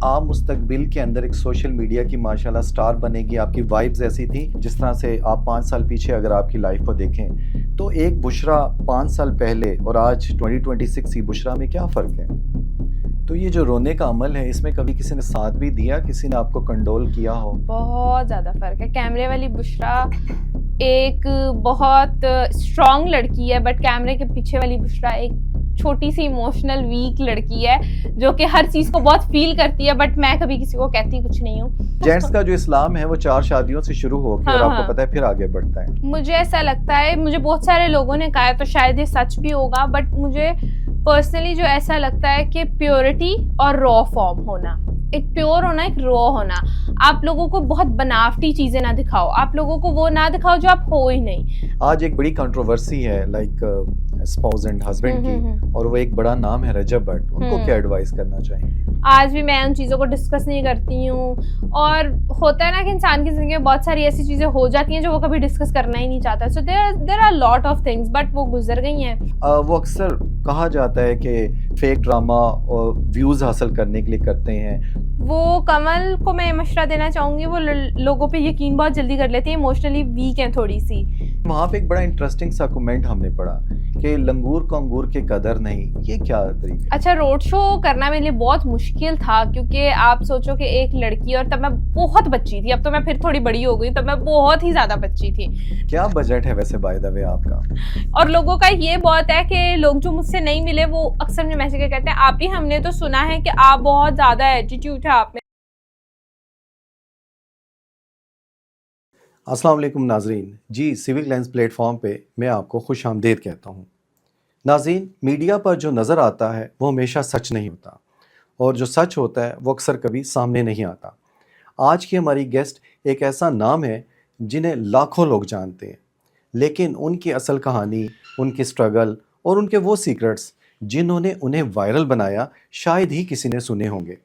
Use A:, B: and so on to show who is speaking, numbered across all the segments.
A: आप मुस्तकबिल के अंदर एक सोशल मीडिया की माशाल्लाह स्टार बनेगी, आपकी वाइब्स ऐसी थी जिस तरह से आप 5 साल पीछे अगर आपकी लाइफ को देखें तो एक बुशरा 5 साल पहले और आज 2026 की बुशरा में क्या फ़र्क है? तो ये जो रोने का अमल है इसमें कभी किसी ने साथ भी दिया, किसी ने आपको कंडोल किया हो?
B: बहुत ज़्यादा फ़र्क है। कैमरे वाली बुशरा एक बहुत स्ट्रॉन्ग लड़की है, बट कैमरे के पीछे वाली बुशरा एक छोटी सी इमोशनल वीक लड़की है जो कि हर चीज़ को बहुत फील करती है, बट मैं कभी किसी को कहती कुछ नहीं हूँ।
A: जेंट्स का जो इस्लाम है वो 4 शादियों से शुरू होकर
B: हाँ,
A: और आपको
B: हाँ।
A: पता है फिर आगे बढ़ता है।
B: मुझे ऐसा लगता है, मुझे बहुत सारे लोगों ने कहा है तो शायद ये सच भी होगा, बट मुझे पर्सनली जो ऐसा लगता है कि प्योरिटी और रॉ फॉर्म होना, एक प्योर होना, एक रॉ होना। आप लोगों को बहुत बनावटी चीजें ना दिखाओ, आप लोगों को वो ना दिखाओ जो आप हो ही नहीं।
A: आज एक बड़ी कंट्रोवर्सी है लाइक स्पाउस एंड हस्बैंड की, और वो एक बड़ा नाम है रजब भट्ट। उनको क्या एडवाइस करना चाहेंगे?
B: आज भी मैं उन चीज़ों को डिस्कस नहीं करती हूँ, और होता है ना कि इंसान की ज़िंदगी में बहुत सारी ऐसी चीज़ें हो जाती हैं जो वो कभी डिस्कस करना ही नहीं चाहता। So there are lot of things, but वो गुजर गई हैं।
A: वो अक्सर कहा जाता है कि फेक ड्रामा और व्यूज़ हासिल करने के लिए करते हैं।
B: वो कमल को मैं मशवरा देना चाहूँगी, वो लोगों पे यकीन बहुत जल्दी कर लेती है, इमोशनली वीक हैं थोड़ी सी।
A: वहाँ पे एक बड़ा इंटरेस्टिंग सा कमेंट हमने पढ़ा कि लंगूर को अंगूर की कदर नहीं। ये क्या तरीका?
B: अच्छा, रोड शो करना मेरे लिए बहुत मुश्किल था, क्योंकि आप सोचो कि एक लड़की, और तब मैं बहुत बच्ची थी, अब तो मैं फिर थोड़ी बड़ी हो गई, तब मैं बहुत ही ज़्यादा बच्ची थी।
A: क्या बजट है वैसे बाय द वे आपका?
B: और लोगों का ये बहुत है कि लोग जो मुझसे नहीं मिले वो अक्सर मुझे मैसेज कहते हैं, आप ही, हमने तो सुना है कि आप बहुत ज़्यादा एटीट्यूड है आप में।
A: अस्सलाम वालेकुम नाजरीन जी, सिविक लेंस प्लेटफॉर्म पे मैं आपको खुश आमदीद कहता हूँ। नाज़रीन, मीडिया पर जो नज़र आता है वो हमेशा सच नहीं होता, और जो सच होता है वो अक्सर कभी सामने नहीं आता। आज की हमारी गेस्ट एक ऐसा नाम है जिन्हें लाखों लोग जानते हैं, लेकिन उनकी असल कहानी, उनकी स्ट्रगल और उनके वो सीक्रेट्स जिन्होंने उन्हें वायरल बनाया शायद ही किसी ने सुने होंगे।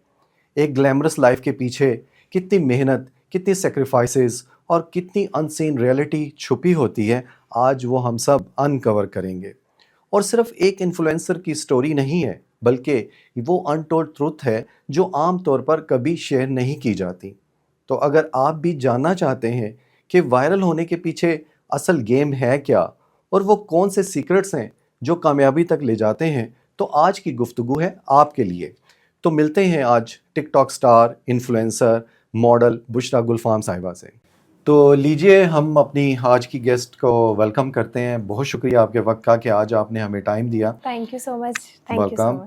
A: एक ग्लैमरस लाइफ के पीछे कितनी मेहनत, कितनी सेक्रीफाइसेस और कितनी अनसीन रियलिटी छुपी होती है, आज वो हम सब अनकवर करेंगे। और सिर्फ एक इन्फ्लुएंसर की स्टोरी नहीं है, बल्कि वो अनटोल्ड ट्रुथ है जो आम तौर पर कभी शेयर नहीं की जाती। तो अगर आप भी जानना चाहते हैं कि वायरल होने के पीछे असल गेम है क्या, और वो कौन से सीक्रेट्स हैं जो कामयाबी तक ले जाते हैं, तो आज की गुफ्तगू है आपके लिए। तो मिलते हैं आज TikTok star, influencer, model Bushra Gulfam Sahiba से। तो लीजिए, हम अपनी आज की गेस्ट को वेलकम करते हैं। बहुत शुक्रिया आपके वक्त का कि आज आपने हमें टाइम दिया।
B: Thank you so much. Thank you so
A: welcome.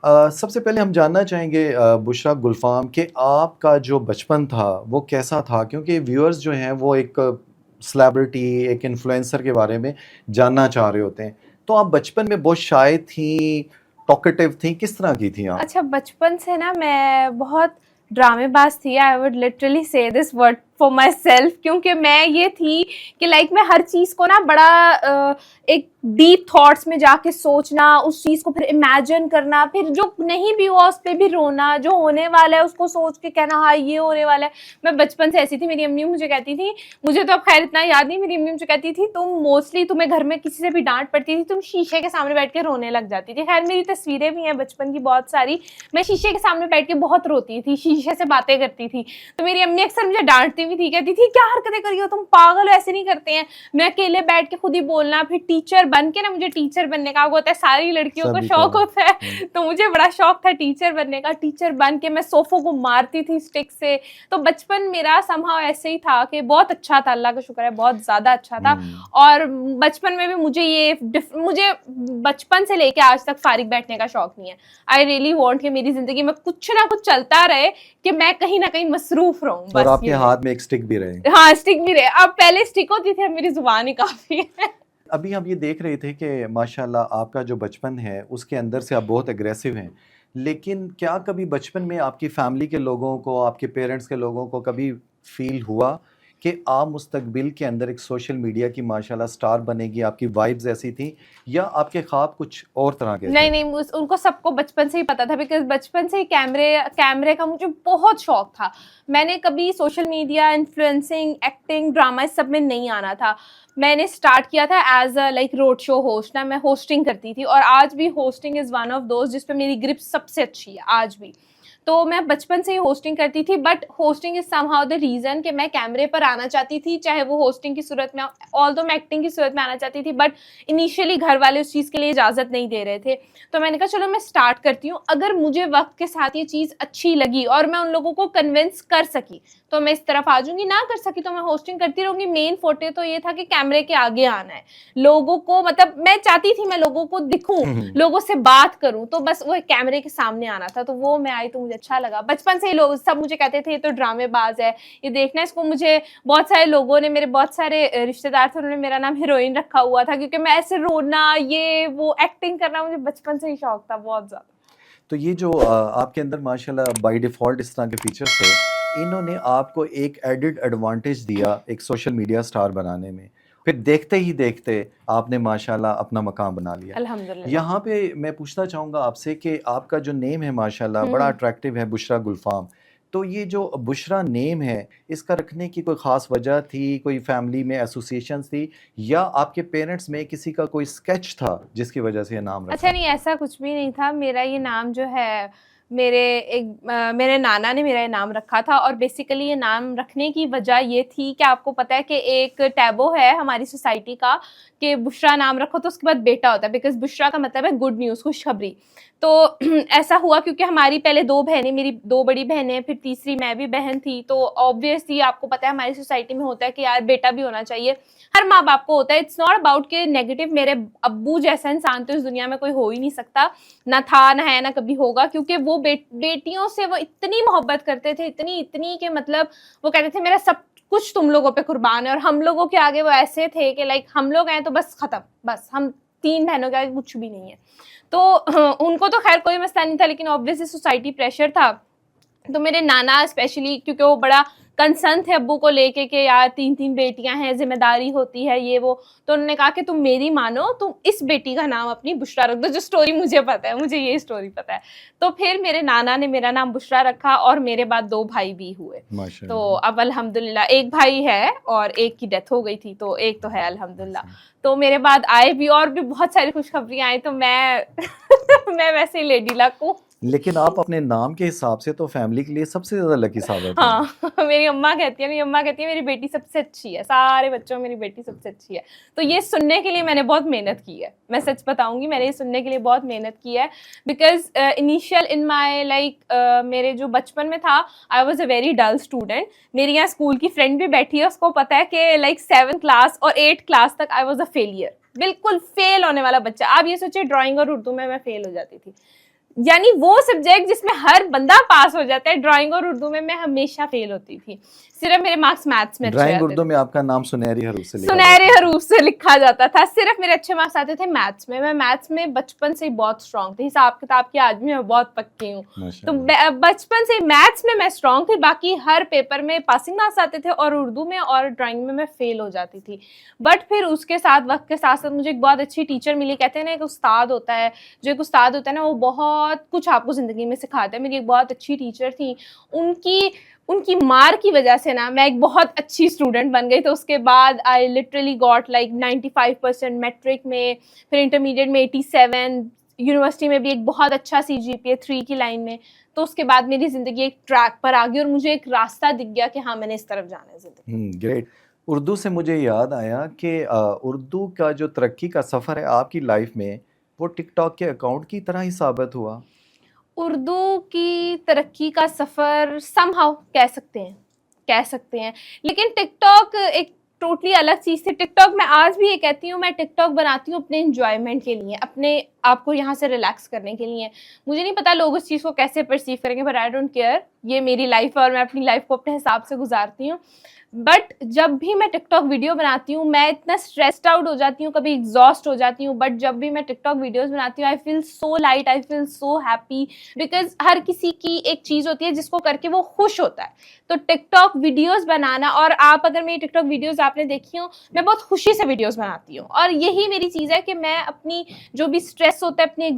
B: Much.
A: सबसे पहले हम जानना चाहेंगे बुशरा गुलफाम कि आपका जो बचपन था वो कैसा था, क्योंकि व्यूअर्स जो हैं वो एक सेलिब्रिटी, एक इन्फ्लुएंसर के बारे में जानना चाह रहे होते हैं। तो आप बचपन में बहुत शाय थी, टॉकेटिव थी, किस तरह की थी आप?
B: अच्छा, बचपन से ना मैं बहुत ड्रामेबाज थी। आई वुड लिटरली से this word for my self, क्योंकि मैं ये थी कि लाइक मैं हर चीज़ को ना बड़ा एक डीप थॉट्स में जाके सोचना, उस चीज़ को फिर इमेजिन करना, फिर जो नहीं भी हुआ उस पर भी रोना, जो होने वाला है उसको सोच के कहना हाँ ये होने वाला है। मैं बचपन से ऐसी थी। मेरी अम्मी मुझे कहती थी, मुझे तो अब खैर इतना याद नहीं, मेरी अम्मी मुझे कहती थी तुम मोस्टली, तुम्हें घर में किसी से भी डांट पड़ती थी, तुम शीशे के सामने बैठ के रोने लग जाती थी। खैर मेरी तस्वीरें भी हैं बचपन की बहुत सारी, मैं शीशे के सामने बैठ के बहुत रोती थी, शीशे से बातें करती थी। तो मेरी अम्मी अक्सर मुझे डांटती भी थी, कहती थी क्या हरकतें करी हो तुम, पागल हो, ऐसे नहीं करते हैं। मैं अकेले बैठ के खुद ही बोलना, फिर टीचर बन के ना, मुझे टीचर बनने का होता है, सारी लड़कियों को शौक होता है, तो मुझे बड़ा शौक था टीचर बनने का। टीचर बन के मैं सोफों को मारती थी स्टिक से। तो बचपन मेरा समहाउ ऐसे ही था कि बहुत अच्छा था, अल्लाह का शुक्र है, बहुत ज़्यादा अच्छा था। और बचपन में भी मुझे बचपन से लेके आज तक फारिग बैठने का शौक नहीं है। आई रियली वॉन्ट कि मेरी जिंदगी में कुछ ना कुछ चलता रहे, कि मैं कहीं ना कहीं मसरूफ रहूं।
A: और आपके हाथ में एक स्टिक भी रहे।
B: हाँ, स्टिक भी रहे। अब पहले स्टिक होती थी, अब मेरी जुबान ही काफी है।
A: अभी हम ये देख रहे थे कि माशाल्लाह आपका जो बचपन है उसके अंदर से आप बहुत एग्रेसिव हैं, लेकिन क्या कभी बचपन में आपकी फैमिली के लोगों को, आपके पेरेंट्स के लोगों को कभी फील हुआ कि आप मुस्तकबिल के अंदर एक सोशल मीडिया की माशाल्लाह स्टार बनेगी, आपकी वाइब्स ऐसी थी, या आपके ख्वाब कुछ और तरह के थे?
B: नहीं, उनको सबको बचपन से ही पता था, बिकॉज बचपन से ही कैमरे का मुझे बहुत शौक था। मैंने कभी social media, influencing, acting, drama, इस सब में नहीं आना था। मैंने स्टार्ट किया था as a like road show host ना, मैं होस्टिंग करती थी, और आज भी hosting is one of those जिस पे मेरी ग्रिप सबसे अच्छी है आज भी। तो मैं बचपन से ही होस्टिंग करती थी, but hosting is somehow the reason कि मैं कैमरे पर आना चाहती थी, चाहे वो होस्टिंग की सूरत में, ऑल्दो मैं एक्टिंग की सूरत में आना चाहती थी, बट इनिशियली घर वाले उस चीज़ के लिए इजाज़त नहीं दे रहे थे। तो मैंने कहा चलो मैं स्टार्ट करती हूँ, अगर मुझे वक्त के साथ ये चीज़ अच्छी लगी और मैं उन लोगों को कन्विंस कर सकी तो मैं इस तरफ आ जाऊंगी, ना कर सकी तो मैं होस्टिंग करती रहूंगी। मेन फोटे तो ये था कि कैमरे के आगे आना है, लोगों को, मतलब मैं चाहती थी मैं लोगों को दिखूं, लोगों से बात करूं, तो बस वो कैमरे के सामने आना था। तो वो मैं आई तो मुझे अच्छा लगा। बचपन से ही लोग सब मुझे कहते थे ये तो ड्रामेबाज है, ये देखना इसको। मुझे बहुत सारे लोगों ने, मेरे बहुत सारे रिश्तेदार थे, उन्होंने मेरा नाम हीरोइन रखा हुआ था, क्योंकि मैं ऐसे रोना, ये वो एक्टिंग करना मुझे बचपन से ही शौक था बहुत ज्यादा।
A: तो ये जो आपके अंदर माशाल्लाह बाय डिफ़ॉल्ट इस तरह के फीचर्स थे, इन्होंने आपको एक एडेड एडवांटेज दिया एक सोशल मीडिया स्टार बनाने में। फिर देखते ही देखते आपने माशाल्लाह अपना मकाम बना लिया।
B: अल्हम्दुलिल्लाह।
A: यहाँ पे मैं पूछना चाहूँगा आपसे कि आपका जो नेम है माशाल्लाह बड़ा
B: हम्म।
A: अट्रैक्टिव है, बुशरा गुलफाम। तो ये जो बुशरा नेम है, इसका रखने की कोई ख़ास वजह थी, कोई फैमिली में एसोसिएशंस थी, या आपके पेरेंट्स में किसी का कोई स्केच था जिसकी वजह से ये नाम रखा?
B: अच्छा नहीं, ऐसा कुछ भी नहीं था। मेरा ये नाम जो है मेरे नाना ने मेरा ये नाम रखा था, और बेसिकली ये नाम रखने की वजह ये थी कि आपको पता है कि एक टैबो है हमारी सोसाइटी का कि बुशरा नाम रखो तो उसके बाद बेटा होता है, बिकॉज बुशरा का मतलब है गुड न्यूज़, खुशखबरी। तो ऐसा हुआ क्योंकि हमारी पहले 2 बहनें, मेरी 2 बड़ी बहनें, फिर तीसरी मैं भी बहन थी। तो ऑब्वियसली आपको पता है हमारी सोसाइटी में होता है कि यार बेटा भी होना चाहिए, हर माँ बाप को होता है। इट्स नॉट अबाउट के नेगेटिव, मेरे अब्बू जैसा इंसान तो इस दुनिया में कोई हो ही नहीं सकता, ना था, ना है, ना कभी होगा, क्योंकि वो बेटियों से वो इतनी मोहब्बत करते थे, इतनी कि मतलब वो कहते थे मेरा सब कुछ तुम लोगों पे कुर्बान है। और हम लोगों के आगे वो ऐसे थे कि लाइक हम लोग हैं तो बस खत्म, बस हम 3 बहनों के आगे कुछ भी नहीं है। तो उनको तो खैर कोई मसला नहीं था, लेकिन ऑब्वियसली सोसाइटी प्रेशर था। तो मेरे नाना स्पेशली, क्योंकि वो बड़ा कंसर्न थे अब्बू को लेके कि यार 3 बेटियां हैं, जिम्मेदारी होती है, ये वो। तो उन्होंने कहा कि तुम मेरी मानो, तुम इस बेटी का नाम अपनी बुशरा रख दो। जो स्टोरी मुझे पता है, मुझे ये स्टोरी पता है। तो फिर मेरे नाना ने मेरा नाम बुशरा रखा, और मेरे बाद 2 भाई भी हुए। तो अब अल्हम्दुलिल्लाह एक भाई है और एक की डेथ हो गई थी, तो एक तो है अल्हम्दुलिल्लाह। तो मेरे बाद आए भी और भी बहुत सारी खुशखबरियां आई, तो मैं मैं वैसे ही लेडी लक हूँ।
A: लेकिन आप अपने नाम के हिसाब से तो फैमिली के लिए सबसे ज़्यादा लकी साबित हैं।
B: हाँ मेरी अम्मा कहती है मेरी बेटी सबसे अच्छी है, सारे बच्चों में मेरी बेटी सबसे अच्छी है। तो ये सुनने के लिए मैंने बहुत मेहनत की है, मैं सच बताऊंगी, मैंने ये सुनने के लिए बहुत मेहनत की है। Because initial in my like मेरे जो बचपन में था, I was a very dull student. मेरी यहाँ स्कूल की फ्रेंड भी बैठी है, उसको पता है कि लाइक 7th क्लास और 8th क्लास तक आई वॉज अ फेलियर, बिल्कुल फेल होने वाला बच्चा। आप ये सोचिए ड्राइंग और उर्दू में मैं फेल हो जाती थी, यानी वो सब्जेक्ट जिसमें हर बंदा पास हो जाता है, ड्राइंग और उर्दू में मैं हमेशा फेल होती थी। सिर्फ मेरे मार्क्स मैथ्स में अच्छे
A: ड्राइंग
B: आते
A: उर्दू
B: थे।
A: में आपका नाम सुनहरी हरूफ से लिखा
B: सुनहरे
A: जाता है।
B: हरूफ से लिखा जाता था। सिर्फ मेरे अच्छे मार्क्स आते थे मैथ्स में। मैं मैथ्स में बचपन से ही बहुत स्ट्रांग थी, हिसाब किताब की आज भी मैं बहुत पक्की हूँ। तो
A: माशाल्लाह।
B: बचपन से मैथ्स में मैं स्ट्रांग थी, बाकी हर पेपर में पासिंग मार्क्स आते थे, और उर्दू में और ड्राइंग में मैं फेल हो जाती थी। बट फिर उसके साथ, वक्त के साथ साथ मुझे एक बहुत अच्छी टीचर मिली। कहते हैं ना एक उस्ताद होता है, जो एक उस्ताद होता है ना, वो बहुत कुछ आपको ज़िंदगी में सिखाता है। मेरी एक बहुत अच्छी टीचर थी, उनकी मार की वजह से ना मैं एक बहुत अच्छी स्टूडेंट बन गई। तो उसके बाद I literally got like 95% matric में, फिर इंटरमीडिएट में 87, यूनिवर्सिटी में भी एक बहुत अच्छा CGPA 3 की लाइन में। तो उसके बाद मेरी ज़िंदगी एक ट्रैक पर आ गई और मुझे एक रास्ता दिख गया कि हाँ मैंने इस तरफ जाना है ज़िंदगी।
A: ग्रेट। उर्दू से मुझे याद आया कि उर्दू का जो तरक्की का सफ़र है आपकी लाइफ में, वो टिकटॉक के अकाउंट की तरह ही साबित हुआ।
B: उर्दू की तरक्की का सफ़र समहाउ कह सकते हैं, लेकिन टिकटॉक एक टोटली अलग चीज़ थी। टिकटॉक मैं आज भी ये कहती हूँ, मैं टिकटॉक बनाती हूँ अपने एंजॉयमेंट के लिए, अपने आप को यहाँ से रिलैक्स करने के लिए। मुझे नहीं पता लोग उस चीज़ को कैसे परसीव करेंगे, बट आई डोंट केयर। ये मेरी लाइफ है और मैं अपनी लाइफ को अपने हिसाब से गुजारती हूँ। बट जब भी मैं टिकटॉक वीडियो बनाती हूँ, मैं इतना स्ट्रेस्ड आउट हो जाती हूँ, कभी एग्जॉस्ट हो जाती हूँ, बट जब भी मैं टिकटॉक वीडियोस बनाती हूँ, I feel so light, I feel so happy. Because हर किसी की एक चीज़ होती है जिसको करके वो खुश होता है। तो टिकटॉक वीडियोस बनाना, और आप अगर मेरी टिकटॉक वीडियोस आपने देखी हो, मैं बहुत खुशी से वीडियोस बनाती हूँ, और यही मेरी चीज़ है कि मैं अपनी जो भी स्ट्रेस होता है, अपनी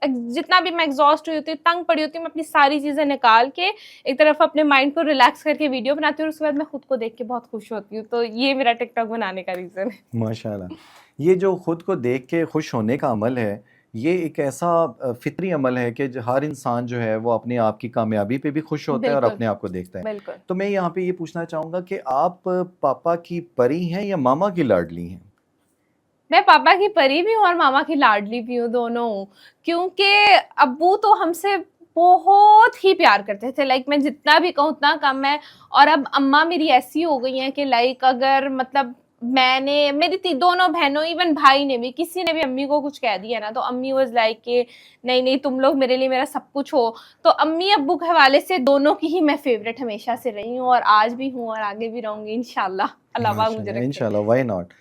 B: जितना भी मैं एग्जॉस्ट हुई होती हूँ, तंग पड़ी होती हूँ, मैं अपनी सारी चीज़ें निकाल के एक तरफ अपने माइंड को रिलैक्स करके वीडियो बनाती हूँ, और उसके बाद मैं खुद को देख के बहुत खुश होती हूँ। तो ये मेरा टिकटॉक बनाने का रीज़न है।
A: माशाल्लाह। ये जो खुद को देख के खुश होने का अमल है, ये एक ऐसा फितरी अमल है कि हर इंसान जो है वो अपने आप की कामयाबी पे भी खुश होता है और
B: बिल्कुल
A: अपने आप को देखता है।
B: बिल्कुल।
A: तो मैं यहाँ पे ये पूछना चाहूँगा कि आप पापा की परी हैं या मामा की लाडली हैं?
B: मैं पापा की परी भी हूँ और मामा की लाडली भी हूँ, दोनों हूँ। क्योंकि अब्बू तो हमसे बहुत ही प्यार करते थे, लाइक मैं जितना भी कहूँ उतना कम है। और अब अम्मा मेरी ऐसी हो गई हैं कि लाइक अगर मतलब मैंने मेरी दोनों बहनों, इवन भाई ने भी, किसी ने भी अम्मी को कुछ कह दिया ना, तो अम्मी वाज लाइक कि नहीं नहीं तुम लोग मेरे लिए मेरा सब कुछ हो। तो अम्मी अब्बू के हवाले से दोनों की ही मैं फेवरेट हमेशा से रही हूँ, और आज भी हूँ और आगे भी रहूंगी इंशाल्लाह, अल्लाह पाक मुझे
A: माशाल्लाह,
B: रखे।
A: इंशाल्लाह, व्हाई नॉट।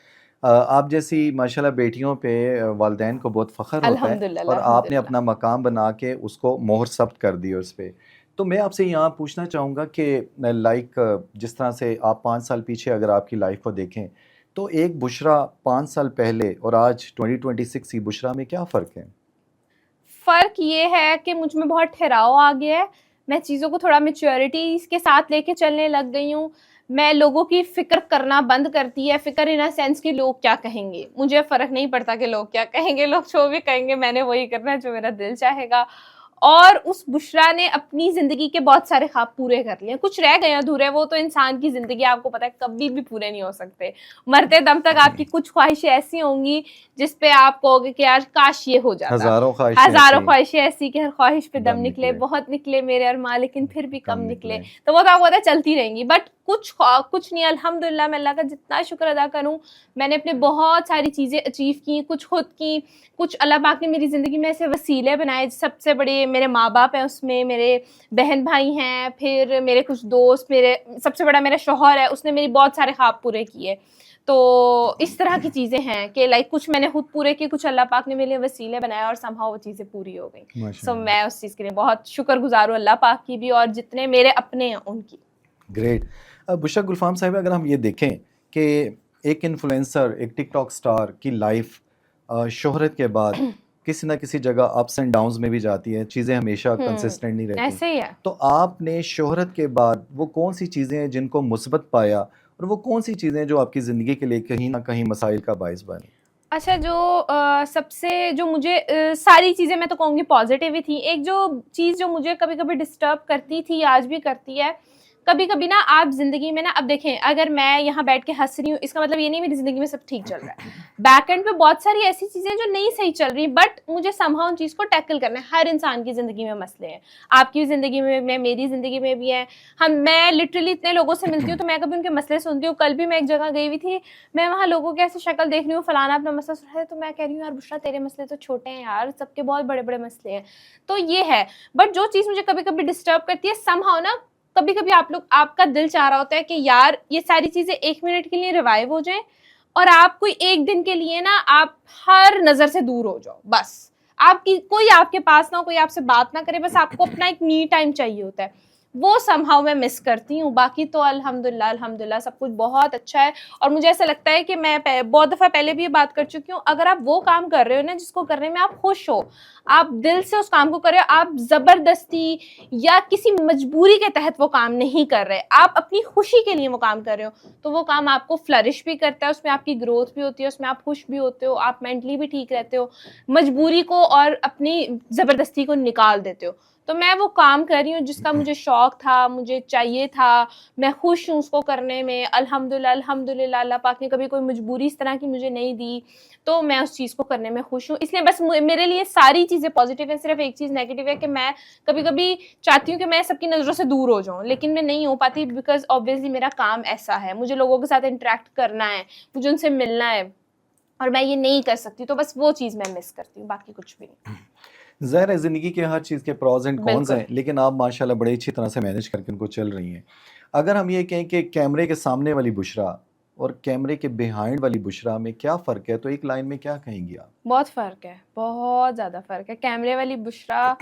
A: आप जैसी माशाल्लाह बेटियों पे वालिदैन को बहुत फ़ख्र होता है
B: अल्हम्दुलिल्लाह
A: और आपने
B: अल्हम्दुलिल्लाह।
A: अपना मकाम बना के उसको मोहर सब्त कर दी उस पे। तो मैं आपसे यहाँ पूछना चाहूँगा कि लाइक जिस तरह से आप 5 साल पीछे अगर आपकी लाइफ को देखें, तो एक बुशरा 5 साल पहले और आज 2026 की बुशरा में क्या फ़र्क है?
B: फ़र्क ये है कि मुझ में बहुत ठहराव आ गया है। मैं चीज़ों को थोड़ा मैच्योरिटी के साथ लेके चलने लग गई हूँ। मैं लोगों की फ़िक्र करना बंद कर दी है, फ़िक्र इन अ सेंस कि लोग क्या कहेंगे। मुझे फ़र्क नहीं पड़ता कि लोग क्या कहेंगे, लोग जो भी कहेंगे मैंने वही करना है जो मेरा दिल चाहेगा। और उस बुशरा ने अपनी ज़िंदगी के बहुत सारे ख्वाब पूरे कर लिए। कुछ रह गए अधूरे, वो तो इंसान की ज़िंदगी आपको पता है कभी भी पूरे नहीं हो सकते। मरते दम तक आपकी कुछ ख्वाहिशें ऐसी होंगी जिस पे आप कहोगे कि यार काश ये हो जाता।
A: हज़ारों ख्वाहिशें
B: हज़ारों
A: ऐसी
B: ख्वाहिशें ऐसी कि हर ख्वाहिश पे दम
A: दम
B: निकले,
A: निकले,
B: बहुत निकले मेरे अरमां लेकिन फिर भी कम
A: कम
B: निकले।
A: निकले।
B: तो वो तो आपको पता है चलती रहेंगी, बट कुछ नहीं, अल्हम्दुलिल्लाह मैं अल्लाह का जितना शुक्र अदा करूँ, मैंने अपने बहुत सारी चीज़ें अचीव की, कुछ खुद की, कुछ अल्लाह पाक ने मेरी ज़िंदगी में ऐसे वसीले बनाए। सबसे बड़े मेरे माँ-बाप हैं, उसमें मेरे बहन-भाई हैं, फिर मेरे कुछ दोस्त, मेरे सबसे बड़ा मेरा शौहर है, उसने मेरी बहुत सारे ख्वाब पूरे किए। तो इस तरह की चीज़ें हैं कि लाइक कुछ मैंने खुद पूरे किए, कुछ अल्लाह पाक ने मेरे लिए वसीले बनाए और समहाउ वो चीज़ें पूरी हो गई। सो
A: माशाल्लाह,
B: मैं उस चीज़ के लिए बहुत शुक्रगुज़ार हूँ अल्लाह पाक की भी और जितने मेरे अपने हैं उनकी।
A: ग्रेट। बुशरा गुलफाम साहिबा, अगर हम ये देखें कि एक इन्फ्लुएंसर, एक टिकटॉक स्टार की लाइफ शोहरत के बाद किसी ना किसी जगह अप्स एंड डाउन्स में भी जाती है, चीज़ें हमेशा कंसिस्टेंट नहीं रहती।
B: ऐसे ही है।
A: तो आपने शोहरत के बाद वो कौन सी चीज़ें हैं जिनको मुस्बत पाया और वो कौन सी चीज़ें जो आपकी ज़िंदगी के लिए कहीं ना कहीं मसाइल का बायस बनी?
B: अच्छा, जो सबसे जो मुझे सारी चीज़ें मैं तो कहूँगी पॉजिटिव ही थी। एक जो चीज़ जो मुझे कभी-कभी डिस्टर्ब करती थी, आज भी करती है, कभी-कभी ना आप ज़िंदगी में ना, अब देखें अगर मैं यहाँ बैठ के हँस रही हूँ, इसका मतलब ये नहीं मेरी ज़िंदगी में सब ठीक चल रहा है। बैक एंड पे बहुत सारी ऐसी चीज़ें जो नहीं सही चल रही, बट मुझे समहाउ उन चीज़ को टैकल करना है। हर इंसान की ज़िंदगी में मसले हैं, आपकी ज़िंदगी में, मेरी ज़िंदगी में भी है। मैं लिटरली इतने लोगों से मिलती हूँ तो मैं कभी उनके मसले सुनती हूँ। कल भी मैं एक जगह गई हुई थी, मैं वहाँ लोगों की ऐसे शक्ल देख रही हूँ, फलाना अपना मसला सुन रहा है, तो मैं कह रही हूँ यार बुशरा तेरे मसले तो छोटे हैं यार, सबके बहुत बड़े-बड़े मसले हैं। तो ये है, बट जो चीज़ मुझे कभी-कभी डिस्टर्ब करती है समहाउ ना, कभी-कभी आपका दिल चाह रहा होता है कि यार ये सारी चीज़ें 1 मिनट के लिए रिवाइव हो जाएँ और आप कोई 1 दिन के लिए ना आप हर नज़र से दूर हो जाओ, बस। आपकी कोई आपके पास ना हो, कोई आपसे बात ना करे, बस आपको अपना एक मी टाइम चाहिए होता है। वो समहाउ मैं मिस करती हूँ। बाकी तो अल्हम्दुलिल्लाह अल्हम्दुलिल्लाह सब कुछ बहुत अच्छा है और मुझे ऐसा लगता है कि मैं बहुत दफ़ा पहले भी ये बात कर चुकी हूँ, अगर आप वो काम कर रहे हो ना जिसको करने में आप खुश हो, आप दिल से उस काम को कर रहे हो, आप ज़बरदस्ती या किसी मजबूरी के तहत वो काम नहीं कर रहे, आप अपनी खुशी के लिए वो काम कर रहे हो, तो वो काम आपको फ्लरिश भी करता है, उसमें आपकी ग्रोथ भी होती है, उसमें आप खुश भी होते हो, आप मेंटली भी ठीक रहते हो, मजबूरी को और अपनी ज़बरदस्ती को निकाल देते हो। तो मैं वो काम कर रही हूँ जिसका मुझे शौक था, मुझे चाहिए था, मैं खुश हूँ उसको करने में। अल्हम्दुलिल्लाह अल्हम्दुलिल्लाह अल्लाह पाक ने कभी कोई मजबूरी इस तरह की मुझे नहीं दी, तो मैं उस चीज़ को करने में खुश हूँ। इसलिए बस मेरे लिए सारी चीज़ें पॉजिटिव है, सिर्फ एक चीज़ नेगेटिव है कि मैं कभी-कभी चाहती हूँ कि मैं सबकी नज़रों से दूर हो जाऊँ, लेकिन मैं नहीं हो पाती बिकॉज़ ऑब्वियसली मेरा काम ऐसा है, मुझे लोगों के साथ इंटरैक्ट करना है, मुझे उनसे मिलना है और मैं ये नहीं कर सकती, तो बस वो चीज़ मैं मिस करती हूँ, बाकी कुछ भी नहीं।
A: ज़ाहिर है ज़िंदगी के हर चीज़ के प्रॉज एंड कॉन्स
B: बिल्कुल।
A: हैं, लेकिन आप माशाल्लाह बड़ी अच्छी तरह से मैनेज करके उनको चल रही हैं। अगर हम ये कहें कि कैमरे के सामने वाली बुशरा और कैमरे के बिहाइंड वाली बुशरा में क्या फ़र्क है, तो एक लाइन में क्या कहेंगी आप?
B: बहुत फ़र्क है, बहुत ज़्यादा फ़र्क है। कैमरे वाली बुशरा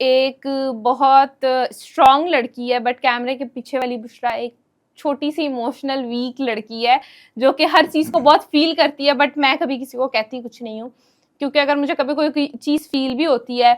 B: एक बहुत स्ट्रॉन्ग लड़की है, बट कैमरे के पीछे वाली बुशरा एक छोटी-सी इमोशनल वीक लड़की है, जो कि हर चीज़ को बहुत फ़ील करती है, बट मैं कभी किसी को कहती कुछ नहीं हूँ। क्योंकि अगर मुझे कभी कोई चीज़ फ़ील भी होती है,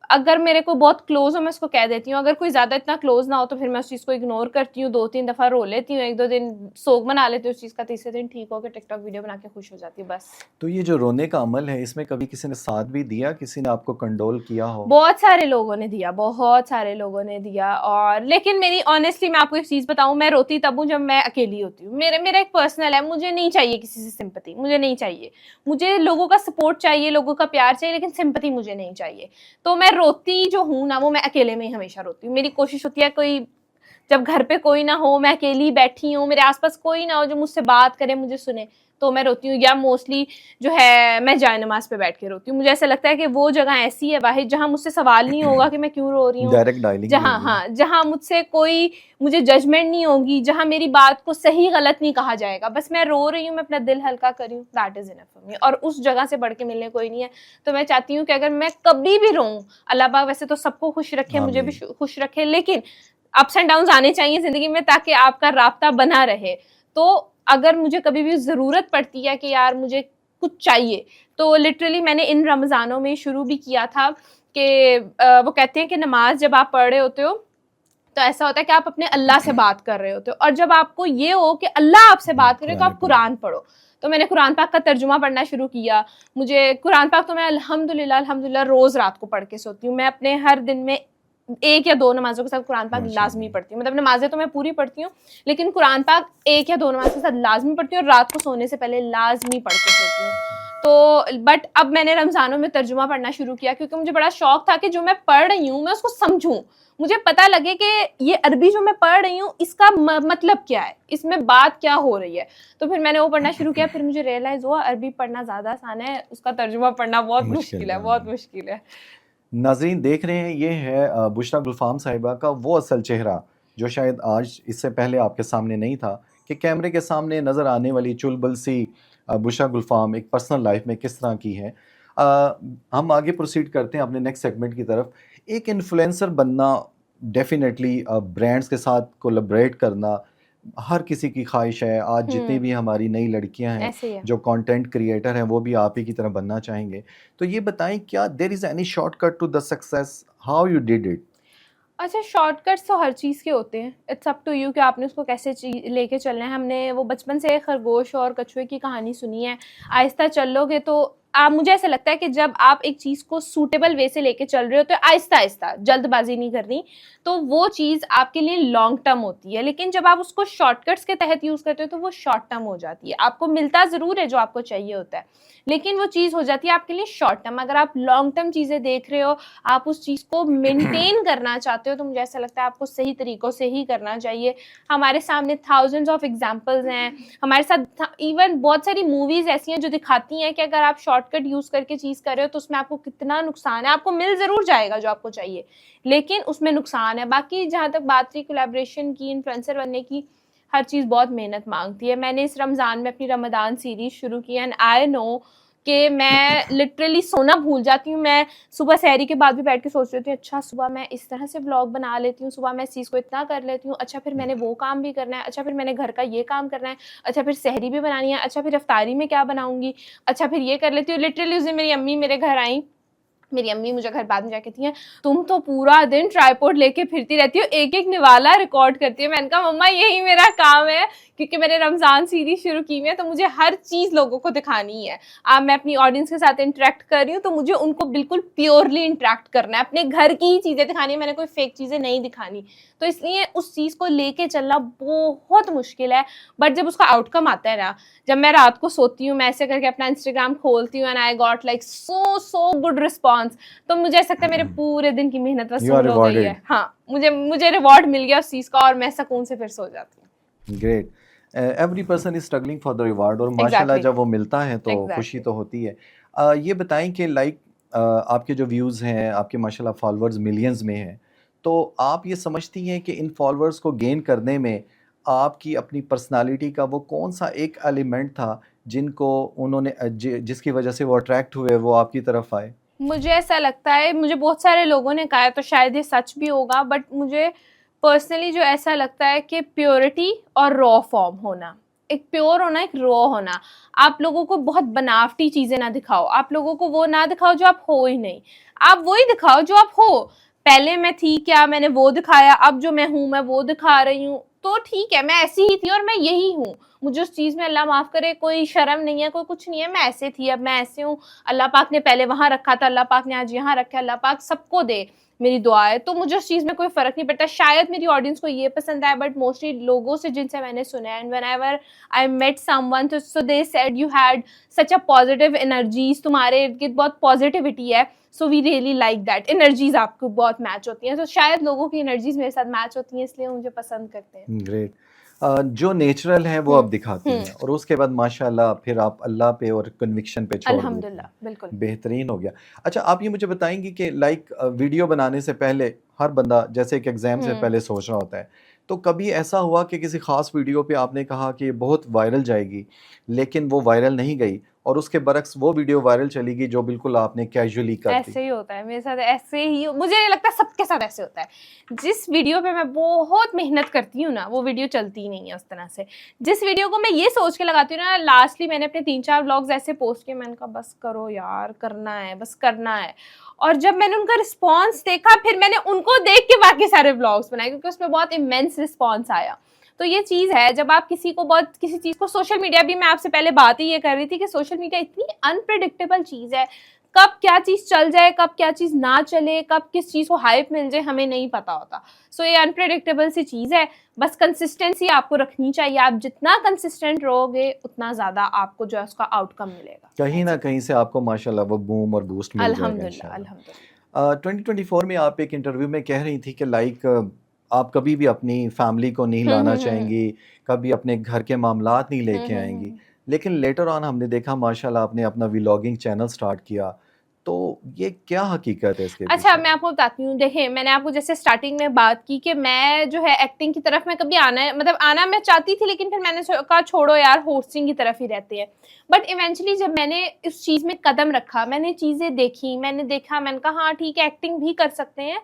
B: अगर मेरे को बहुत क्लोज हो मैं उसको कह देती हूँ, अगर कोई ज़्यादा इतना क्लोज ना हो तो फिर मैं उस चीज़ को इग्नोर करती हूँ, 2-3 दफ़ा रो लेती हूँ, 1-2 दिन सोग मना लेती हूँ उस चीज़ का, तीसरे दिन ठीक हो के टिकटॉक वीडियो बना के खुश हो जाती हूँ बस।
A: तो ये जो रोने का अमल है, इसमें कभी किसी ने साथ भी दिया, किसी ने आपको कंडोल किया हो?
B: बहुत सारे लोगों ने दिया, बहुत सारे लोगों ने दिया। और लेकिन मेरी ऑनेस्टली मैं आपको एक चीज़ बताऊँ, मैं रोती तब हूँ जब मैं अकेली होती हूँ। मेरा एक पर्सनल है, मुझे नहीं चाहिए किसी से सिंपैथी, मुझे नहीं चाहिए। मुझे लोगों का सपोर्ट चाहिए, लोगों का प्यार चाहिए, लेकिन सिंपैथी मुझे नहीं चाहिए। तो मैं रोती जो हूँ ना, वो मैं अकेले में ही हमेशा रोती हूँ। मेरी कोशिश होती है कोई, जब घर पे कोई ना हो, मैं अकेली बैठी हूँ, मेरे आसपास कोई ना हो जो मुझसे बात करे, मुझे सुने, तो मैं रोती हूँ। या मोस्टली जो है मैं जाए नमाज पे बैठ के रोती हूँ। मुझे ऐसा लगता है कि वो जगह ऐसी है वाहिद जहाँ मुझसे सवाल नहीं होगा कि मैं क्यों रो रही हूँ,
A: डायरेक्ट डायलिंग भी
B: जहाँ,
A: होगी।
B: हाँ, जहाँ मुझसे कोई मुझे जजमेंट नहीं होगी, जहाँ मेरी बात को सही गलत नहीं कहा जाएगा, बस मैं रो रही हूँ, मैं अपना दिल हल्का कर रही हूँ, that is enough for me. और उस जगह से बढ़ के मिलने कोई नहीं है। तो मैं चाहती हूँ कि अगर मैं कभी भी रोऊं, अल्लाह पाक वैसे तो सबको खुश रखे, मुझे भी खुश रखे, लेकिन अप्स एंड डाउन्स आने चाहिए जिंदगी में ताकि आपका राब्ता बना रहे। तो अगर मुझे कभी भी ज़रूरत पड़ती है कि यार मुझे कुछ चाहिए, तो लिटरली मैंने इन रमज़ानों में शुरू भी किया था कि वो कहते हैं कि नमाज जब आप पढ़ रहे होते हो तो ऐसा होता है कि आप अपने अल्लाह से बात कर रहे होते हो, और जब आपको ये हो कि अल्लाह आपसे बात करे तो आप कुरान पढ़ो। तो मैंने कुरान पाक का तर्जुमा पढ़ना शुरू किया। मुझे कुरान पाक तो मैं अल्हम्दुलिल्लाह रोज़ रात को पढ़ के सोती हूँ। मैं अपने हर दिन में 1 या 2 नमाज़ों के साथ कुरान पाक लाज़मी पढ़ती हूँ। मतलब नमाज़ें तो मैं पूरी पढ़ती हूँ, लेकिन कुरान पाक 1 या 2 नमाज़ के साथ लाज़मी पढ़ती हूँ, और रात को सोने से पहले लाज़मी पढ़ के सोती हूँ। तो बट अब मैंने रमज़ानों में तर्जुमा पढ़ना शुरू किया क्योंकि मुझे बड़ा शौक था कि जो मैं पढ़ रही हूँ मैं उसको समझूँ। मुझे पता लगे कि ये अरबी जो मैं पढ़ रही हूँ इसका मतलब क्या है, इसमें बात क्या हो रही है। तो फिर मैंने वो पढ़ना शुरू किया। फिर मुझे रियलाइज़ हुआ अरबी पढ़ना ज़्यादा आसान है, उसका तर्जुमा पढ़ना बहुत मुश्किल है, बहुत मुश्किल है।
A: नाज़रीन देख रहे हैं, ये है बुशरा गुलफाम साहिबा का वो असल चेहरा जो शायद आज इससे पहले आपके सामने नहीं था, कि कैमरे के सामने नज़र आने वाली चुलबुल सी बुशरा गुलफाम एक पर्सनल लाइफ में किस तरह की है। हम आगे प्रोसीड करते हैं अपने नेक्स्ट सेगमेंट की तरफ। एक इन्फ्लुएंसर बनना, डेफिनेटली ब्रांड्स के साथ कोलैबोरेट करना हर किसी की ख्वाहिश है। आज जितनी भी हमारी नई लड़कियां हैं जो कंटेंट क्रिएटर हैं, वो भी आप ही की तरह बनना चाहेंगे। तो ये बताएं, क्या there is any shortcut to the success, how you did it?
B: अच्छा, शॉर्टकट्स तो हर चीज़ के होते हैं, इट्स अप टू यू कि आपने उसको कैसे लेके चलना है। हमने वो बचपन से खरगोश और कछुए की कहानी सुनी है, आहिस्ता चल लोगे तो आप, मुझे ऐसा लगता है कि जब आप एक चीज़ को सूटेबल वे से लेके चल रहे हो तो आहिस्ता आहिस्ता, जल्दबाजी नहीं करनी, तो वो चीज़ आपके लिए लॉन्ग टर्म होती है। लेकिन जब आप उसको शॉर्टकट्स के तहत यूज़ करते हो तो वो शॉर्ट टर्म हो जाती है। आपको मिलता ज़रूर है जो आपको चाहिए होता है, लेकिन वो चीज़ हो जाती है आपके लिए शॉर्ट टर्म। अगर आप लॉन्ग टर्म चीज़ें देख रहे हो, आप उस चीज़ को मेंटेन करना चाहते हो, तो मुझे ऐसा लगता है आपको सही तरीक़ों से ही करना चाहिए। हमारे सामने थाउजेंड्स ऑफ एग्जांपल्स हैं, हमारे साथ इवन बहुत सारी मूवीज़ ऐसी हैं जो दिखाती हैं कि अगर आप शॉर्टकट यूज़ करके चीज़ कर रहे हो तो उसमें आपको कितना नुकसान है। आपको मिल ज़रूर जाएगा जो आपको चाहिए, लेकिन उसमें नुकसान है। बाकी जहाँ तक बात रही कोलैबोरेशन की, इन्फ्लुएंसर बनने की, हर चीज़ बहुत मेहनत मांगती है। मैंने इस रमज़ान में अपनी रमज़ान सीरीज़ शुरू की एंड आई नो कि मैं लिटरली सोना भूल जाती हूँ। मैं सुबह सहरी के बाद भी बैठ के सोच रही हूँ, अच्छा सुबह मैं इस तरह से व्लॉग बना लेती हूँ, सुबह मैं इस चीज़ को इतना कर लेती हूँ, अच्छा फिर मैंने वो काम भी करना है, अच्छा फिर मैंने घर का ये काम करना है, अच्छा फिर सहरी भी बनानी है, अच्छा फिर इफ्तारी में क्या बनाऊँगी, अच्छा फिर ये कर लेती हूँ। लिटरली उस दिन मेरी अम्मी मेरे घर आई, मेरी अम्मी मुझे घर बाद में जाके कहती हैं, तुम तो पूरा दिन ट्राइपॉड लेके फिरती रहती हो, एक एक निवाला रिकॉर्ड करती है। मैंने कहा मम्मा यही मेरा काम है, क्योंकि मैंने रमज़ान सीरीज शुरू की है तो मुझे हर चीज़ लोगों को दिखानी है। अब मैं अपनी ऑडियंस के साथ इंटरेक्ट कर रही हूँ तो मुझे उनको बिल्कुल प्योरली इंटरेक्ट करना है, अपने घर की ही चीज़ें दिखानी है, मैंने कोई फेक चीज़ें नहीं दिखानी। तो इसलिए उस चीज़ को लेके चलना बहुत मुश्किल है, बट जब उसका आउटकम आता है ना, जब मैं रात को सोती हूँ, मैं ऐसे करके अपना इंस्टाग्राम खोलती हूँ and I got like so good response, तो मुझे ऐसा लगता है मेरे पूरे दिन की मेहनत वसूल हो गई है। हाँ, मुझे रिवॉर्ड मिल गया उस चीज़ का और मैं सुकून से फिर सो जाती हूँ।
A: Great. Every person is struggling for the reward, और माशाल्लाह जब वो मिलता है तो खुशी तो होती है। ये बताएं कि लाइक आपके जो व्यूज़ हैं, आपके माशाल्लाह फॉलोअर्स मिलियंस में हैं, तो आप ये समझती हैं कि इन फॉलोअर्स को गेन करने में आपकी अपनी पर्सनालिटी का वो कौन सा एक एलिमेंट था जिनको उन्होंने जिसकी वजह से वो अट्रैक्ट हुए, वो आपकी तरफ आए?
B: मुझे ऐसा लगता है, मुझे बहुत सारे लोगों ने कहा है तो शायद ये सच भी होगा, बट मुझे पर्सनली जो ऐसा लगता है कि प्योरिटी और रॉ फॉर्म होना, एक प्योर होना, एक रॉ होना। आप लोगों को बहुत बनावटी चीजें ना दिखाओ, आप लोगों को वो ना दिखाओ जो आप हो ही नहीं, आप वही दिखाओ जो आप हो। पहले मैं थी क्या, मैंने वो दिखाया, अब जो मैं हूं मैं वो दिखा रही हूँ, तो ठीक है, मैं ऐसी ही थी और मैं यही हूँ। मुझे उस चीज में अल्लाह माफ करे कोई शर्म नहीं है, कोई कुछ नहीं है, मैं ऐसे थी अब मैं ऐसे हूँ। अल्लाह पाक ने पहले वहां रखा था, अल्लाह पाक ने आज यहाँ रखा है, अल्लाह पाक सबको दे, मेरी दुआ है। तो मुझे उस चीज में कोई फर्क नहीं पड़ता। शायद मेरी ऑडियंस को ये पसंद आए, बट मोस्टली लोगों से जिनसे मैंने सुना है, and whenever I met someone so they said you had such a positive energies, तुम्हारे इर्द गिर्द बहुत पॉजिटिविटी है, so we really like that. Energies आपको बहुत मैच होती हैं, तो शायद लोगों की एनर्जीज मेरे साथ मैच होती हैं, इसलिए मुझे पसंद करते हैं।
A: ग्रेट। जो नेचुरल है वो आप दिखाती हैं और उसके बाद माशाल्लाह फिर आप अल्लाह पे और कन्विक्शन पे छोड़ देती हैं।
B: अल्हम्दुलिल्लाह, बिल्कुल।
A: बेहतरीन हो गया। अच्छा, आप ये मुझे बताएंगी कि लाइक वीडियो बनाने से पहले हर बंदा जैसे एक एग्जाम से पहले सोच रहा होता है, तो कभी ऐसा हुआ कि किसी खास वीडियो पे आपने कहा कि बहुत वायरल जाएगी, लेकिन वो वायरल नहीं गई और उसके बरक्स वो वीडियो वायरल चली गई जो बिल्कुल आपने कैजुअली कर दी?
B: ऐसे ही होता है मेरे साथ, ऐसे ही मुझे नहीं लगता सबके साथ ऐसे होता है। जिस वीडियो पे मैं बहुत मेहनत करती हूँ ना, वो वीडियो चलती ही नहीं है उस तरह से। जिस वीडियो को मैं ये सोच के लगाती हूँ ना, लास्टली मैंने अपने 3-4 व्लॉग्स ऐसे पोस्ट किए, मैंने कहा बस करो यार, करना है, बस करना है। और जब मैंने उनका रिस्पॉन्स देखा, फिर मैंने उनको देख के बाकी सारे व्लॉग्स बनाए, क्योंकि उसमें बहुत इमेंस रिस्पॉन्स आया। तो ये चीज है, जब आप किसी को बहुत किसी चीज को, सोशल मीडिया भी, मैं आपसे पहले बात ही ये कर रही थी कि सोशल मीडिया इतनी अनप्रेडिक्टेबल चीज है, कब क्या चीज चल जाए, कब क्या चीज ना चले, कब किस चीज को हाइप मिल जाए, हमें नहीं पता होता। सो ये अनप्रेडिक्टेबल सी चीज है। बस कंसिस्टेंसी आपको रखनी चाहिए, आप जितना कंसिस्टेंट रहोगे उतना ज्यादा आपको जो है उसका आउटकम मिलेगा।
A: कहीं ना कहीं से आपको माशाल्लाह वो बूम और बूस्ट मिल जाएगा
B: अल्हम्दुलिल्लाह,
A: इंशाल्लाह।
B: अल्हम्दुलिल्लाह।
A: 2024 में आप एक इंटरव्यू में कह रही थी कि लाइक आप कभी भी अपनी फैमिली को नहीं लाना चाहेंगी, कभी अपने घर के मामलात नहीं लेके आएंगी, लेकिन लेटर ऑन हमने देखा माशाल्लाह आपने अपना व्लॉगिंग चैनल स्टार्ट किया, तो ये क्या हकीकत है इसके
B: अच्छा,
A: पीछे?
B: मैं आपको बताती हूँ। देखिए, मैंने आपको जैसे स्टार्टिंग में बात की कि मैं जो है एक्टिंग की तरफ मैं कभी आना है, मतलब आना मैं चाहती थी, लेकिन फिर मैंने कहा छोड़ो यार, होस्टिंग की तरफ ही रहते हैं। बट इवेंचुअली जब मैंने इस चीज़ में कदम रखा, मैंने चीज़ें देखी, मैंने देखा, मैंने कहा हाँ ठीक है, एक्टिंग भी कर सकते हैं।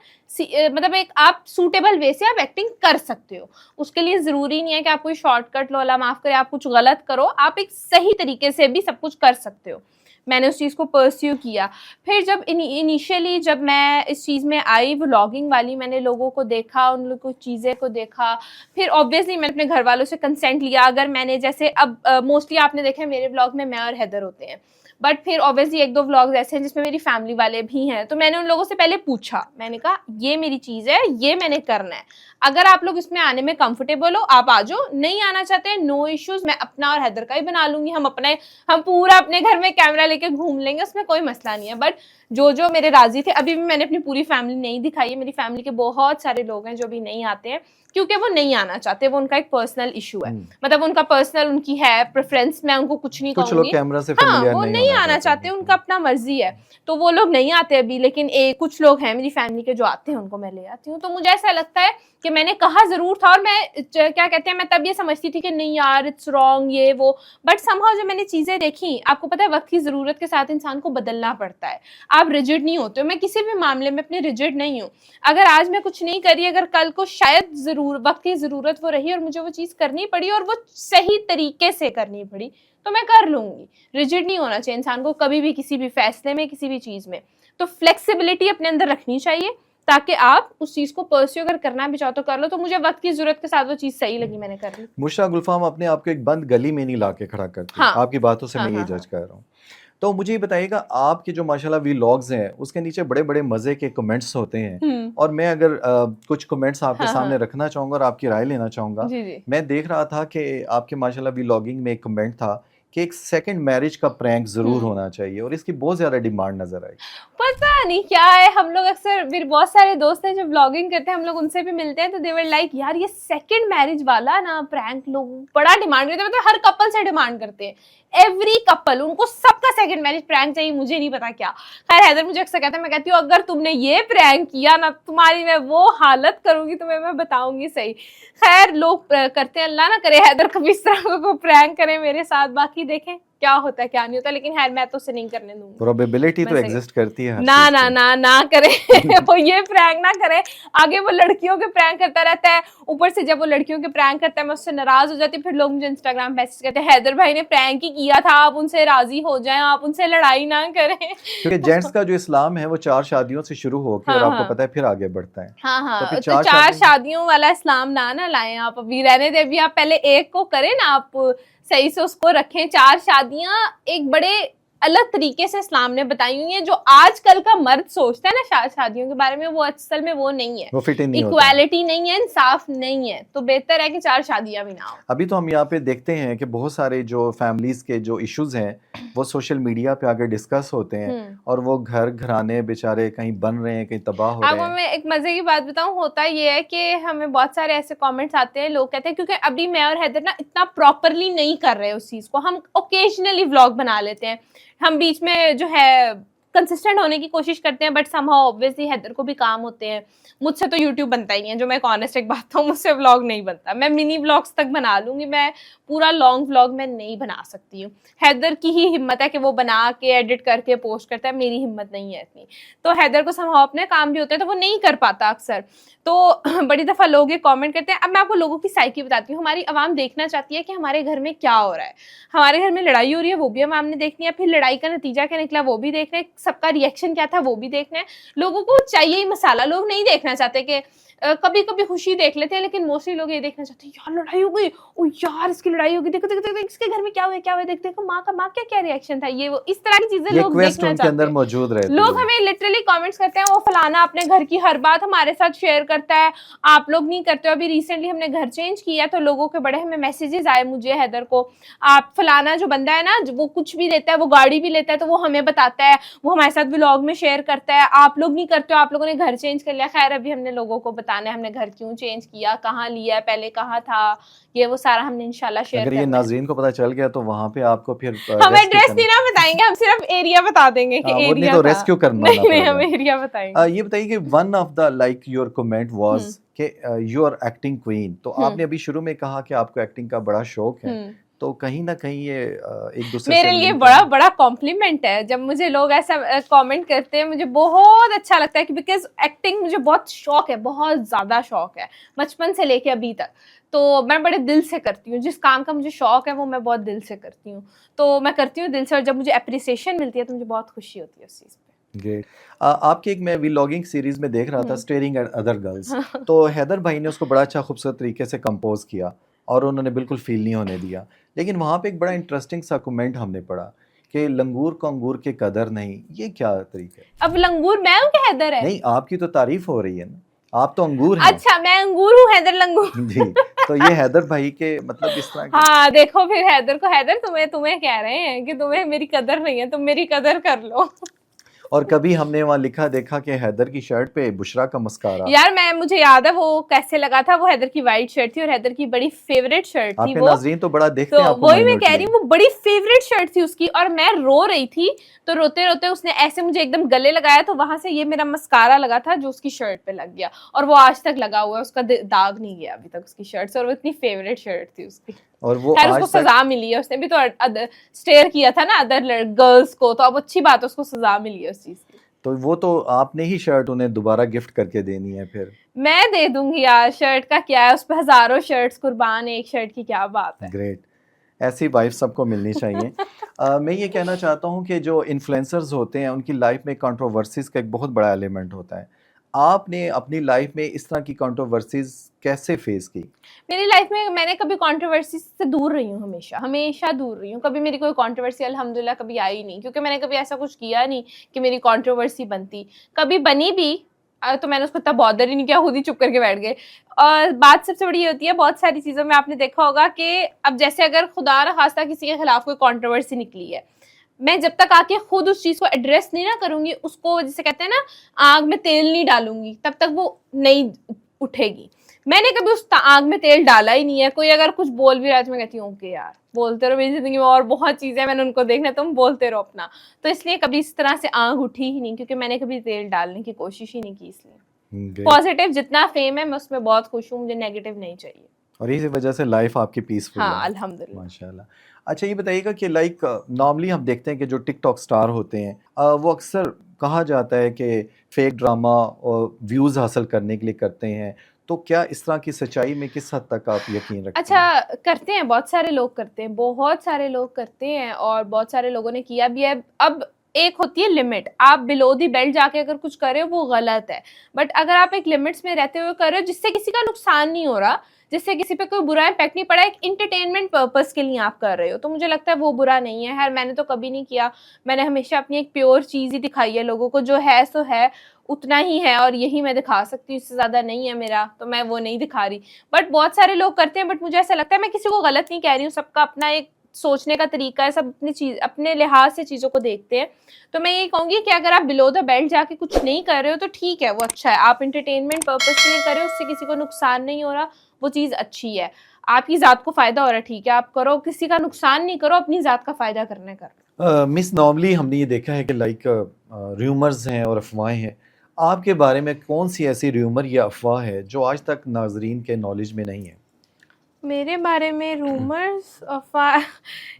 B: मतलब एक आप सूटेबल वे से आप एक्टिंग कर सकते हो। उसके लिए ज़रूरी नहीं है कि आप कोई शॉर्टकट लो, अल्लाह माफ़ करे, आप कुछ गलत करो, आप एक सही तरीके से भी सब कुछ कर सकते हो। मैंने उस चीज़ को परस्यू किया। फिर जब इनिशियली जब मैं इस चीज़ में आई व्लॉगिंग वाली, मैंने लोगों को देखा, उन लोगों को चीज़ें को देखा, फिर ऑब्वियसली मैंने अपने घर वालों से कंसेंट लिया। अगर मैंने जैसे अब मोस्टली आपने देखा है मेरे व्लॉग में मैं और हैदर होते हैं, बट फिर ऑब्वियसली 1-2 व्लॉग्स ऐसे हैं जिसमें मेरी फैमिली वाले भी हैं, तो मैंने उन लोगों से पहले पूछा, मैंने कहा ये मेरी चीज़ है, ये मैंने करना है, अगर आप लोग इसमें आने में कंफर्टेबल हो आप आ जाओ, नहीं आना चाहते नो इश्यूज, मैं अपना और हैदर का ही बना लूंगी, हम पूरा अपने घर में कैमरा लेके घूम लेंगे, उसमें कोई मसला नहीं है। बट जो मेरे राजी थे, अभी भी मैंने अपनी पूरी फैमिली नहीं दिखाई है, मेरी फैमिली के बहुत सारे लोग हैं जो भी नहीं आते हैं, क्योंकि वो नहीं आना चाहते, वो उनका एक पर्सनल इशू है, मतलब उनका पर्सनल उनकी है प्रेफरेंस, मैं उनको कुछ नहीं
A: कुछ लोग
B: कहूंगी।
A: कैमरा से
B: हाँ,
A: familiar
B: वो
A: नहीं
B: नहीं
A: होना
B: आना चाहते, उनका अपना मर्जी है, तो वो लोग नहीं आते अभी, लेकिन कुछ लोग हैं मेरी फैमिली के जो आते हैं, उनको मैं ले आती हूँ। तो मुझे ऐसा लगता है कि मैंने कहा जरूर था, और मैं क्या कहते हैं, मैं तब ये समझती थी कि नहीं यार इट्स रॉन्ग ये वो, बट समहाउ जब मैंने चीजें देखी, आपको पता है वक्त की जरूरत के साथ इंसान को बदलना पड़ता है, आप रिजिड नहीं होते हो। मैं किसी भी मामले में अपने रिजिड नहीं हूँ। अगर आज मैं कुछ नहीं करी, अगर कल को शायद वक्त की जरूरत वो रही और मुझे वो चीज करनी पड़ी और वो सही तरीके से करनी पड़ी, तो मैं कर लूंगी। रिजिड नहीं होना चाहिए इंसान को कभी भी, किसी भी फैसले में, किसी भी चीज में। तो फ्लेक्सिबिलिटी अपने अंदर रखनी चाहिए, ताकि आप उस चीज को परस्यू अगर करना भी चाहो तो कर लो। तो मुझे वक्त की जरूरत के साथ वो चीज सही लगी, मैंने कर ली।
A: मुशरा गुलफाम अपने आप को एक बंद गली में नहीं ला के खड़ा करती।
B: हाँ,
A: आपकी बातों से मैं ये जज कर रहा हूँ। तो मुझे ये बताइएगा, आपके जो माशाल्लाह व्लॉग्स हैं उसके नीचे बड़े बड़े मजे के कमेंट्स होते हैं, और मैं अगर कुछ कमेंट्स आपके सामने रखना चाहूंगा और आपकी राय लेना चाहूंगा। मैं देख रहा था कि आपके माशाल्लाह व्लॉगिंग में एक कमेंट था कि एक सेकंड मैरिज का प्रैंक जरूर होना चाहिए, और इसकी बहुत ज्यादा डिमांड नजर आई।
B: पता नहीं क्या है, हम लोग अक्सर, मेरे बहुत सारे दोस्त हैं जो व्लॉगिंग करते हैं, हम लोग उनसे भी मिलते हैं, तो दे वर लाइक यार ये सेकंड मैरिज वाला ना प्रैंक लोग बड़ा डिमांड करते हैं, मतलब हर कपल से डिमांड करते हैं, एवरी कपल, उनको सबका सेकंड मैरिज प्रैंक चाहिए। मुझे नहीं पता क्या। खैर हैदर मुझे अक्सर कहता है, मैं कहती हूँ अगर तुमने ये प्रैंक किया ना, तुम्हारी मैं वो हालत करूंगी, तुम्हें मैं बताऊंगी सही। खैर लोग करते हैं, अल्लाह ना करे हैदर कभी इस तरह को प्रैंक करें मेरे साथ, बाकी देखें क्या होता है क्या नहीं होता, लेकिन खैर मैं तो उसे नहीं करने दूंगी।
A: प्रोबेबिलिटी तो
B: वैसे-
A: एग्जिस्ट करती है हर
B: ना
A: चीज़
B: ना
A: की।
B: ना ना करे वो ये प्रैंक ना करे, आगे वो लड़कियों के प्रैंक करता रहता है, ऊपर से जब वो लड़कियों के प्रैंक करता है मैं उससे नाराज हो जाती हूँ, फिर लोग मुझे इंस्टाग्राम मैसेज करते हैं हैदर भाई ने प्रैंक ही किया था, आप उनसे राजी हो जाएं, आप उनसे लड़ाई ना करें।
A: क्योंकि जेंट्स का जो इस्लाम है वो 4 शादियों से शुरू होकर और
B: हाँ,
A: आपको
B: हाँ।
A: पता है फिर आगे बढ़ता है।
B: हाँ
A: तो
B: हाँ,
A: फिर
B: तो 4
A: शादी
B: शादियों वाला इस्लाम ना लाएं आप, अभी रहने दे, अभी आप पहले एक को करें ना, आप सही से उसको रखें। 4 शादियां एक बड़े अलग तरीके से इस्लाम ने बताई हुई हैं, जो आजकल का मर्द सोचता है ना शादियों के बारे में, वो असल में वो नहीं है,
A: वो फिट इन नहीं होता।
B: इक्वालिटी नहीं है, इंसाफ नहीं है, तो बेहतर है कि 4 शादियां भी ना हो।
A: अभी तो हम यहाँ पे देखते हैं कि बहुत सारे जो फैमिलीज के जो इश्यूज हैं वो सोशल मीडिया पे आगे डिस्कस होते हैं और वो घर घराने बेचारे कहीं बन रहे हैं, कहीं तबाह हो रहे
B: आपको
A: हैं।
B: मैं एक मजे की बात बताऊं, होता ये है कि हमें बहुत सारे ऐसे कमेंट्स आते हैं, लोग कहते हैं क्योंकि अभी मैं और हैदर ना इतना प्रॉपरली नहीं कर रहे उस चीज को, हम ओकेजनली व्लॉग बना लेते हैं, हम बीच में जो है कंसिस्टेंट होने की कोशिश करते हैं, बट समहाउ ऑब्वियसली हैदर को भी काम होते हैं, मुझसे तो यूट्यूब बनता ही नहीं है, जो मैं एक ऑनेस्ट एक बात हूँ, मुझसे व्लॉग नहीं बनता, मैं मिनी व्लॉग्स तक बना लूंगी, मैं पूरा लॉन्ग व्लॉग मैं नहीं बना सकती हूँ। हैदर की ही हिम्मत है कि वो बना के एडिट करके पोस्ट करता है, मेरी हिम्मत नहीं है इतनी, तो हैदर को समहाउ अपने काम भी होते हैं तो वो नहीं कर पाता अक्सर, तो बड़ी दफा लोग ये कमेंट करते हैं। अब मैं आपको लोगों की साइकी बताती हूँ, हमारी आवाम देखना चाहती है कि हमारे घर में क्या हो रहा है, हमारे घर में लड़ाई हो रही है वो भी आवाम ने देखनी है, फिर लड़ाई का नतीजा क्या निकला वो भी देखना है, सबका रिएक्शन क्या था वो भी देखना है, लोगों को चाहिए ही मसाला, लोग नहीं देखना चाहते कि कभी कभी खुशी देख लेते हैं, लेकिन मोस्टली लोग ये देखना चाहते हैं यार लड़ाई हो गई, ओ यार इसकी लड़ाई हो गई, देखो देखो देखो इसके घर में क्या हुआ देखो देखो माँ का क्या क्या रिएक्शन था, ये वो इस तरह की चीजें लोग देखना
A: उनके अंदर
B: चाहते
A: मौजूद रहती
B: हैं। लोग
A: है।
B: हमें लिटरली कमेंट्स करते हैं वो फलाना अपने घर की हर बात हमारे साथ शेयर करता है, आप लोग नहीं करते हो। अभी रिसेंटली हमने घर चेंज किया तो लोगों के बड़े हमें मैसेजेस आए, मुझे हैदर को, आप फलाना जो बंदा है ना वो कुछ भी लेता है, वो गाड़ी भी लेता है तो वो हमें बताता है, वो हमारे साथ व्लॉग में शेयर करता है, आप लोग नहीं करते हो, आप लोगों ने घर चेंज कर लिया। खैर अभी हमने लोगों को बताना है हमने घर क्यों चेंज किया, कहाँ लिया है, पहले कहाँ था, ये वो सारा हमने इंशाल्लाह शेयर
A: अगर ये
B: करना है।
A: नाजरीन को पता चल गया तो वहां पे आपको फिर
B: हम एड्रेस नहीं ना बताएंगे, हम सिर्फ एरिया बता देंगे कि
A: वो नहीं
B: एरिया
A: तो
B: था।
A: रेस्क्यू करना
B: नहीं नहीं
A: पड़ेगा।
B: हम एरिया बताएंगे।
A: ये बताइए कि one of the like your comment was कि यू आर एक्टिंग क्वीन, तो आपने अभी शुरू में कहा कि आपको एक्टिंग का बड़ा शौक है, तो कहीं ना कहीं ये एक दूसरे
B: मेरे
A: से
B: लिए
A: लिंक
B: बड़ा बड़ा कॉम्प्लीमेंट है जब मुझे लोग ऐसा कमेंट करते हैं, मुझे बहुत अच्छा लगता है कि बिकॉज एक्टिंग मुझे बहुत शौक है, बहुत ज्यादा शौक है, बचपन से लेके अभी तक, तो मैं बड़े दिल से करती हूँ, जिस काम का मुझे शौक है वो मैं बहुत दिल से करती हूँ, तो मैं करती हूँ दिल से, और जब मुझे अप्रिसिएशन मिलती है तो मुझे बहुत खुशी होती है उस चीज़ पे।
A: ग्रेट। आपकी एक मैं व्लॉगिंग सीरीज में देख रहा था स्टेयरिंग एट अदर गर्ल्स, तो हैदर भाई ने उसको बड़ा अच्छा खूबसूरत तरीके से कंपोज किया और उन्होंने बिल्कुल फील नहीं होने दिया, लेकिन वहाँ पे एक बड़ा इंटरेस्टिंग सा कमेंट हमने पढ़ा कि लंगूर को अंगूर की कदर नहीं, ये क्या तरीका है?
B: अब लंगूर मैं हूँ कि हैदर है?
A: नहीं, आपकी तो तारीफ हो रही है ना, आप तो अंगूर हैं।
B: अच्छा मैं अंगूर हूँ, हैदर लंगूर।
A: जी, तो ये हैदर भाई के मतलब इस तरह
B: हाँ देखो फिर हैदर को, हैदर तुम्हें कह रहे हैं कि तुम्हें मेरी कदर नहीं है, तुम मेरी कदर कर लो।
A: और कभी हमने वहाँ लिखा देखा कि हैदर की शर्ट पे बुशरा का मस्कारा।
B: यार मुझे याद है वो कैसे लगा था, वो हैदर की वाइट शर्ट थी और हैदर की बड़ी फेवरेट शर्ट थी वो,
A: नाज़रीन तो बड़ा देखते हैं
B: तो
A: आपको,
B: वही मैं कह रही हूँ, वो बड़ी फेवरेट शर्ट थी उसकी, और मैं रो रही थी, तो रोते रोते उसने ऐसे मुझे एकदम गले लगाया, तो वहां से ये मेरा मस्कारा लगा था जो उसकी शर्ट पे लग गया, और वो आज तक लगा हुआ है, उसका दाग नहीं गया अभी तक उसकी शर्ट से, और वो इतनी फेवरेट शर्ट थी उसकी,
A: और वो
B: खैर उसको सजा मिली है, उसने भी तो स्टेयर किया था ना अदर गर्ल्स को, तो अब अच्छी बात है उसको सजा मिली है उस चीज की।
A: तो वो तो आपने ही शर्ट उन्हें दोबारा गिफ्ट करके देनी है फिर।
B: मैं दे दूंगी यार, शर्ट का क्या है, उस पे हजारों शर्ट्स कुर्बान, एक शर्ट की क्या बात है।
A: ग्रेट, ऐसी वाइफ सबको मिलनी चाहिए। मैं ये कहना चाहता हूँ कि जो इन्फ्लुएंसर्स होते हैं उनकी लाइफ में कंट्रोवर्सीज का एक बहुत बड़ा एलिमेंट होता है, आपने अपनी लाइफ में इस तरह की कंट्रोवर्सीज कैसे फेस की?
B: मेरी लाइफ में मैंने कभी कंट्रोवर्सी से दूर रही हूँ, हमेशा दूर रही हूँ, कभी मेरी कोई कंट्रोवर्सी अल्हम्दुलिल्लाह कभी आई नहीं, क्योंकि मैंने कभी ऐसा कुछ किया नहीं कि मेरी कंट्रोवर्सी बनती, कभी बनी भी तो मैंने उसको तब बॉदर ही नहीं किया, खुद ही चुप करके बैठ गए। और बात सबसे बड़ी होती है, बहुत सारी चीज़ों में आपने देखा होगा कि अब जैसे अगर खुदा न खास्ता किसी के खिलाफ कोई कंट्रोवर्सी निकली है, मैं जब तक आके खुद उस चीज़ को एड्रेस नहीं ना करूंगी, उसको जैसे कहते हैं ना आग में तेल नहीं डालूंगी, तब तक वो नहीं उठेगी। मैंने कभी उस आग में तेल डाला ही नहीं है। कोई अगर कुछ बोल भी रहा है तो मैं कहती हूँ ओके यार, बोलते रहो, मेरी जिंदगी में और बहुत चीजें मैंने उनको देखना है, तुम बोलते रहो अपना। तो इसलिए कभी इस तरह से आग उठी ही नहीं, क्योंकि मैंने कभी तेल डालने की कोशिश ही नहीं की। इसलिए पॉजिटिव जितना फेम है मैं उसमें बहुत खुश हूँ, मुझे नेगेटिव नहीं चाहिए,
A: और इसी वजह से लाइफ आपकी पीसफुल है।
B: हाँ अल्हम्दुलिल्लाह,
A: माशाल्लाह। अच्छा ये बताइएगा कि लाइक नॉर्मली हम देखते हैं कि जो टिकटॉक स्टार होते हैं वो अक्सर कहा जाता है कि फेक ड्रामा और व्यूज़ हासिल करने के लिए करते हैं, तो क्या इस तरह की सच्चाई में किस हद तक आप यकीन रखते
B: अच्छा
A: हैं?
B: करते हैं, बहुत सारे लोग करते हैं, बहुत सारे लोग करते हैं और बहुत सारे लोगों ने किया भी है। अब एक होती है लिमिट, आप बिलो दी बेल्ट जाके अगर कुछ कर रहे हो वो गलत है, बट अगर आप एक लिमिट्स में रहते हुए कर रहे हो जिससे किसी का नुकसान नहीं हो रहा, जिससे किसी पे कोई बुरा इम्पैक्ट नहीं पड़ा, एक इंटरटेनमेंट पर्पस के लिए आप कर रहे हो, तो मुझे लगता है वो बुरा नहीं है। खैर मैंने तो कभी नहीं किया, मैंने हमेशा अपनी एक प्योर चीज़ ही दिखाई है लोगों को, जो है सो है, उतना ही है और यही मैं दिखा सकती हूँ, इससे ज़्यादा नहीं है मेरा, तो मैं वो नहीं दिखा रही। बट बहुत सारे लोग करते हैं, बट मुझे ऐसा लगता है, मैं किसी को गलत नहीं कह रही हूँ, सबका अपना एक सोचने का तरीका है, सब अपनी चीज अपने लिहाज से चीज़ों को देखते हैं। तो मैं ये कहूँगी कि अगर आप बिलो द बेल्ट जाके कुछ नहीं कर रहे हो तो ठीक है, वो अच्छा है, आप इंटरटेनमेंट पर्पस के लिए कर रहे हो, उससे किसी को नुकसान नहीं हो रहा, वो चीज़ अच्छी है, आपकी ज़ात को फ़ायदा हो रहा है, ठीक है आप करो, किसी का नुकसान नहीं करो, अपनी ज़ात का फ़ायदा करने का।
A: मिस नॉर्मली हमने ये देखा है कि लाइक र्यूमर्स हैं और अफवाहें हैं, आपके बारे में कौन सी ऐसी र्यूमर या अफवाह है जो आज तक नाजरीन के नॉलेज में नहीं है?
B: मेरे बारे में रूमर्स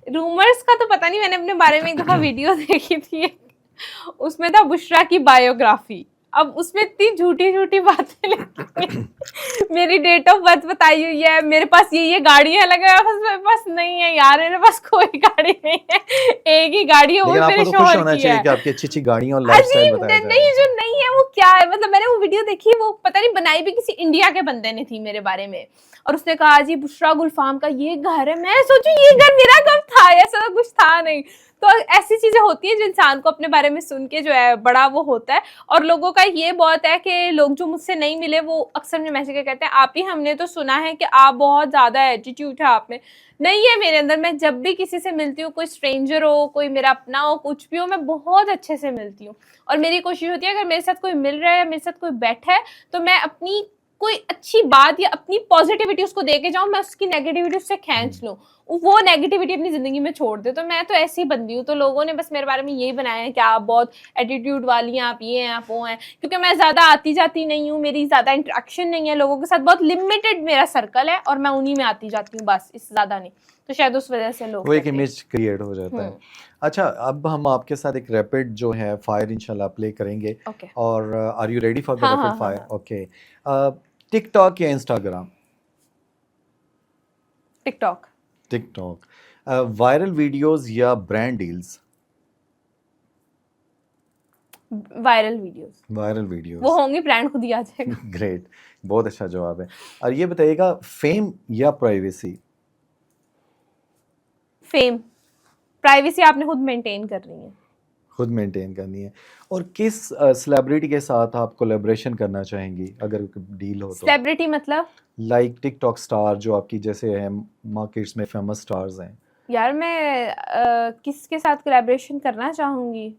B: रूमर्स का तो पता नहीं, मैंने अपने बारे में एक दफ़ा वीडियो देखी थी, उसमें था बुशरा की बायोग्राफी, अब उसमें इतनी झूठी झूठी बातें लिखी हुई। मेरी डेट ऑफ बर्थ बताई हुई है, मेरे पास ये गाड़ियां लगा है, बस मेरे पास नहीं है यार, मेरे पास कोई गाड़ी नहीं है, एक ही गाड़ी है, वो भी
A: लेकिन
B: मेरे
A: आपको तो खुश
B: शोहर
A: होना
B: की
A: चाहिए
B: है।
A: कि आपकी अच्छी अच्छी गाड़ियां और लाइफस्टाइल बताया जा रहा
B: नहीं,
A: है।
B: जो नहीं है वो क्या है, मतलब मैंने वो वीडियो देखी, वो पता नहीं बनाई भी किसी इंडिया के बंदे ने थी मेरे बारे में, और उसने कहा जी बुशरा गुलफाम का ये घर है, मैं सोचू ये घर मेरा कब था, ऐसा तो कुछ था नहीं। तो ऐसी चीजें होती है जो इंसान को अपने बारे में सुन के जो है बड़ा वो होता है। और लोगों का ये बहुत है कि लोग जो मुझसे नहीं मिले वो अक्सर मुझे मैसेज करके कहते हैं आप ही, हमने तो सुना है कि आप बहुत ज्यादा एटीट्यूड है आप में, नहीं है मेरे अंदर। मैं जब भी किसी से मिलती हूँ, कोई स्ट्रेंजर हो, कोई मेरा अपना हो, कुछ भी हो, मैं बहुत अच्छे से मिलती हूँ। और मेरी कोशिश होती है अगर मेरे साथ कोई मिल रहा है, मेरे साथ कोई बैठा है, तो मैं अपनी कोई अच्छी बात या अपनी पॉजिटिविटी उसको दे के जाऊं, मैं उसकी नेगेटिविटी उससे खींच लूं, वो नेगेटिविटी अपनी जिंदगी में छोड़ दे। तो मैं तो ऐसी बंदी हूँ। तो लोगों ने बस मेरे बारे में यही बनाया है कि आप बहुत एटीट्यूड वाली हैं, आप ये हैं, आप वो हैं, क्योंकि मैं ज्यादा आती जाती नहीं हूँ, मेरी ज्यादा इंटरेक्शन नहीं है लोगों के साथ, बहुत लिमिटेड मेरा सर्कल है और मैं उन्हीं में आती जाती हूँ, बस इससे ज्यादा नहीं। तो शायद उस वजह से लोग
A: वो एक
B: कहते हैं।
A: इमेज क्रिएट हो जाता है। अच्छा अब हम आपके साथ एक रैपिड जो है फायर इंशाल्लाह प्ले करेंगे,
B: ओके।
A: और are you ready for the
B: हाँ,
A: रैपिड
B: हाँ,
A: फायर?
B: हाँ।
A: ओके, टिकटॉक या Instagram?
B: TikTok.
A: TikTok. Viral videos या brand deals?
B: Viral videos.
A: Viral
B: वो
A: वीडियोस।
B: होंगी, ब्रांड खुद ही आ जाएगा।
A: ग्रेट, बहुत अच्छा जवाब है। और ये बताइएगा फेम या प्राइवेसी?
B: फेम। प्राइवेसी आपने खुद मेंटेन करनी है।
A: खुद मेंटेन करनी है। और किस सेलिब्रिटी के साथ आप कोलैबोरेशन करना चाहेंगी अगर डील हो तो?
B: सेलिब्रिटी मतलब?
A: लाइक टिकटॉक स्टार जो आपकी जैसे है मार्केट्स में फेमस स्टार्स हैं।
B: यार मैं किसके साथ कोलैबोरेशन करना चाहूंगी?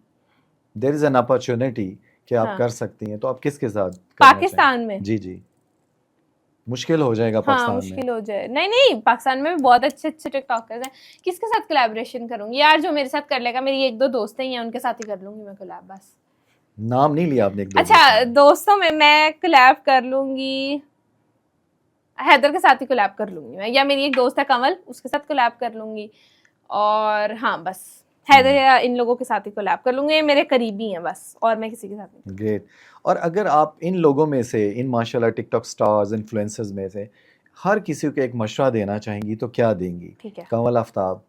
A: देयर इज एन अपॉर्चुनिटी कि आप
B: हाँ।
A: कर सकती हैं, तो आप किसके साथ करना
B: पाकिस्तान
A: चाहेंगी?
B: में?
A: जी जी, मुश्किल हो जाएगा
B: हाँ
A: पाकिस्तान में।
B: मुश्किल हो जाए, नहीं नहीं, पाकिस्तान में भी बहुत अच्छे अच्छे टिकटॉकर्स हैं। किसके साथ कोलैबोरेशन करूंगी यार? जो मेरे साथ कर लेगा, मेरी एक दो दोस्त हैं, उनके साथ ही कर लूंगी मैं कोलैब, बस।
A: नाम नहीं लिया आपने एक दो
B: अच्छा दोस्तों में मैं कोलैब कर लूंगी, हैदर के साथ ही कोलैब कर लूंगी मैं, या मेरी एक दोस्त है कमल, उसके साथ कोलैब कर लूंगी, और हाँ बस हैदर या इन लोगों के साथ ही कोलैब कर लूंगी, ये मेरे करीबी हैं बस, और मैं किसी के साथ नहीं।
A: ग्रेट। और अगर आप इन लोगों में से, इन माशाल्लाह टिकटॉक स्टार्स इन्फ्लुएंसर्स में से हर किसी को एक मशवरा देना चाहेंगी तो क्या देंगी?
B: ठीक है।
A: कमल आफ्ताब।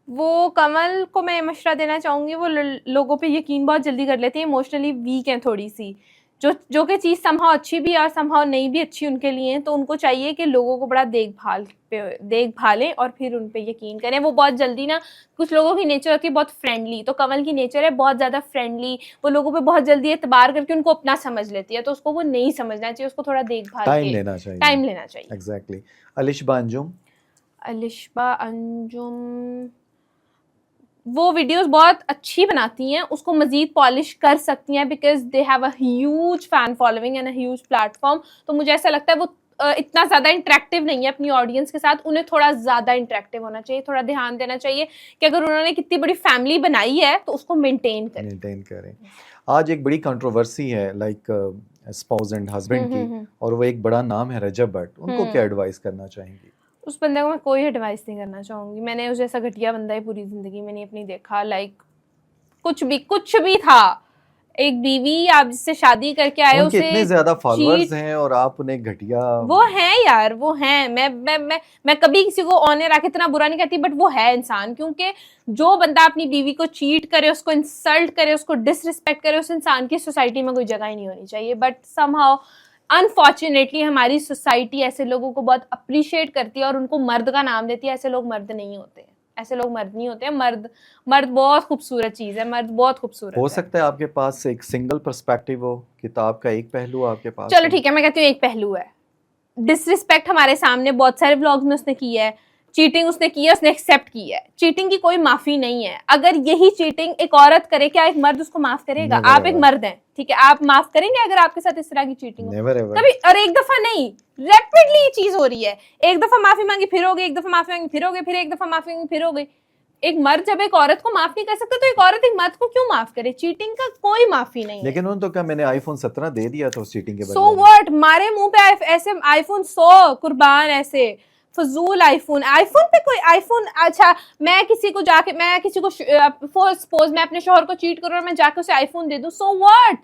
B: वो कमल को मैं मशवरा देना चाहूँगी, वो लोगों पे यकीन बहुत जल्दी कर लेती है, इमोशनली वीक हैं थोड़ी सी, जो कि चीज़ समहाउ अच्छी भी और समहाउ नहीं भी अच्छी उनके लिए, तो उनको चाहिए कि लोगों को बड़ा देखभालें और फिर उन पे यकीन करें। वो बहुत जल्दी ना, कुछ लोगों की नेचर होती है बहुत फ्रेंडली, तो कमल की नेचर है बहुत ज़्यादा फ्रेंडली, वो लोगों पे बहुत जल्दी एतबार करके उनको अपना समझ लेती है, तो उसको वो नहीं समझना चाहिए, उसको थोड़ा देखभाल
A: टाइम लेना चाहिए।
B: टाइम लेना चाहिए।
A: एग्जैक्टली। अलिशबा अंजुम।
B: अलिशबा अंजुम वो वीडियोस बहुत अच्छी बनाती हैं, उसको मज़ीद पॉलिश कर सकती हैं, because they have a huge fan following and a huge platform. तो मुझे ऐसा लगता है वो इतना ज़्यादा इंटरेक्टिव नहीं है अपनी ऑडियंस के साथ, उन्हें थोड़ा ज़्यादा इंटरेक्टिव होना चाहिए, थोड़ा ध्यान देना चाहिए कि अगर उन्होंने कितनी बड़ी फैमिली बनाई है तो उसको मेंटेन
A: करें। आज एक बड़ी कंट्रोवर्सी है लाइक स्पाउस एंड हस्बैंड की, और वो एक बड़ा नाम है रजब भट्ट, उनको क्या एडवाइस करना चाहेंगी?
B: उस बंदे को मैं कोई एडवाइस नहीं करना चाहूंगी। मैंने उस जैसा घटिया बंदा ही पूरी जिंदगी में नहीं अपनी देखा। लाइक कुछ भी था। एक बीवी आप जिससे शादी करके आए
A: उनके
B: उसे
A: इतने ज्यादा फॉलोअर्स
B: cheat-
A: हैं और आप उन्हें घटिया।
B: वो है यार, वो है। मैं कभी किसी को ऑन एयर आके इतना बुरा नहीं कहती, बट वो है इंसान। क्योंकि जो बंदा अपनी बीवी को चीट करे, उसको इंसल्ट करे, उसको डिसरिस्पेक्ट करे, उस इंसान की सोसाइटी में कोई जगह ही नहीं होनी चाहिए। बट समहाउ अनफॉर्चुनेटली हमारी सोसाइटी ऐसे लोगों को बहुत अप्रिशिएट करती है और उनको मर्द का नाम देती है। ऐसे लोग मर्द नहीं होते, ऐसे लोग मर्द नहीं होते हैं। मर्द बहुत खूबसूरत चीज है, मर्द बहुत खूबसूरत
A: हो
B: है।
A: सकता है आपके पास एक सिंगल पर्सपेक्टिव हो, किताब का एक पहलू आपके पास
B: चलो
A: हो।
B: ठीक है, मैं कहती हूँ एक पहलू है। डिसरिस्पेक्ट हमारे सामने बहुत सारे व्लॉग्स में उसने की है, चीटिंग उसने की है, उसने एक्सेप्ट की है। चीटिंग की कोई माफी नहीं है। अगर यही चीटिंग एक औरत करे, क्या एक मर्द उसको माफ करेगा?
A: Never
B: आप एक
A: ever.
B: मर्द हैं, ठीक है, आप माफ करेंगे अगर आपके साथ इस तरह की चीटिंग हो?
A: Never ever.
B: कभी। और एक दफा नहीं, रैपिडली ये चीज हो रही है। एक दफा माफी मांगी फिर हो गई, एक दफा माफी मांगी फिर हो गई, फिर एक दफा माफी मांगी फिर हो गई। एक मर्द जब एक औरत को माफ नहीं कर सकता, तो एक औरत एक मर्द को क्यों माफ करे? चीटिंग का कोई माफी नहीं है।
A: लेकिन उन्होंने तो क्या, मैंने आईफोन 17 दे दिया था उस चीटिंग के
B: सो
A: बदले में।
B: व्हाट, मारे मुंह पे ऐसे आईफोन 100 कुर्बान, ऐसे फजूल आईफोन पे कोई आईफोन। अच्छा, मैं किसी को सपोज मैं अपने शौहर को चीट करूं और मैं जाके उसे आईफोन दे दूं, सो व्हाट?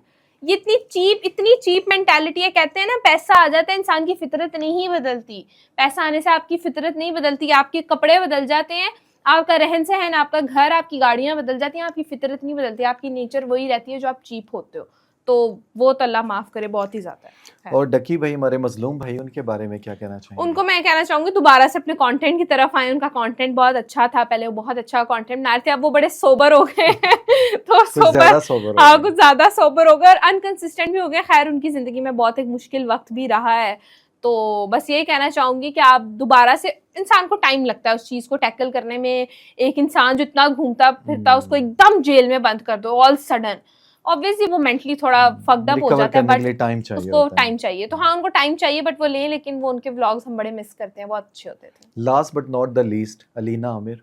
B: ये इतनी चीप मेंटालिटी है। कहते हैं ना, पैसा आ जाता है, इंसान की फितरत नहीं बदलती। पैसा आने से आपकी फितरत नहीं बदलती। आपके कपड़े बदल जाते हैं, आपका रहन सहन, आपका घर, आपकी गाड़ियां बदल जाती हैं, आपकी फितरत नहीं बदलती। आपकी नेचर वही रहती है जो आप चीप होते हो। तो वो तो अल्लाह माफ करे, बहुत ही ज्यादा है।
A: और डकी भाई, हमारे मजलूम भाई, उनके बारे में क्या कहना चाहेंगे?
B: उनको मैं कहना चाहूंगी दोबारा से अपने कंटेंट की तरफ आए। उनका कंटेंट बहुत अच्छा था, पहले वो बहुत अच्छा कंटेंट बना रहे थे, अब वो बड़े सोबर हो गए हैं। तो
A: ज्यादा सोबर हो
B: हाँ,
A: गए।
B: कुछ ज्यादा सोबर हो गए और अनकंसिस्टेंट भी हो गए। खैर, उनकी जिंदगी में बहुत एक मुश्किल वक्त भी रहा है। तो बस यही कहना चाहूंगी कि आप दोबारा से, इंसान को टाइम लगता है उस चीज को टैकल करने में। एक इंसान जो इतना घूमता फिरता, उसको एकदम जेल में बंद कर दो ऑल सडन, ऑब्वियसली वो मेंटली थोड़ा फक्ड अप हो
A: रिकवर
B: जाता है।
A: करने के
B: बट
A: लिए टाइम चाहिए
B: उसको
A: होता है।
B: टाइम चाहिए, तो हाँ, उनको टाइम चाहिए, बट वो ले। लेकिन वो उनके व्लॉग्स हम बड़े मिस करते हैं, बहुत अच्छे होते थे।
A: Last but not the least, Alina Aamir.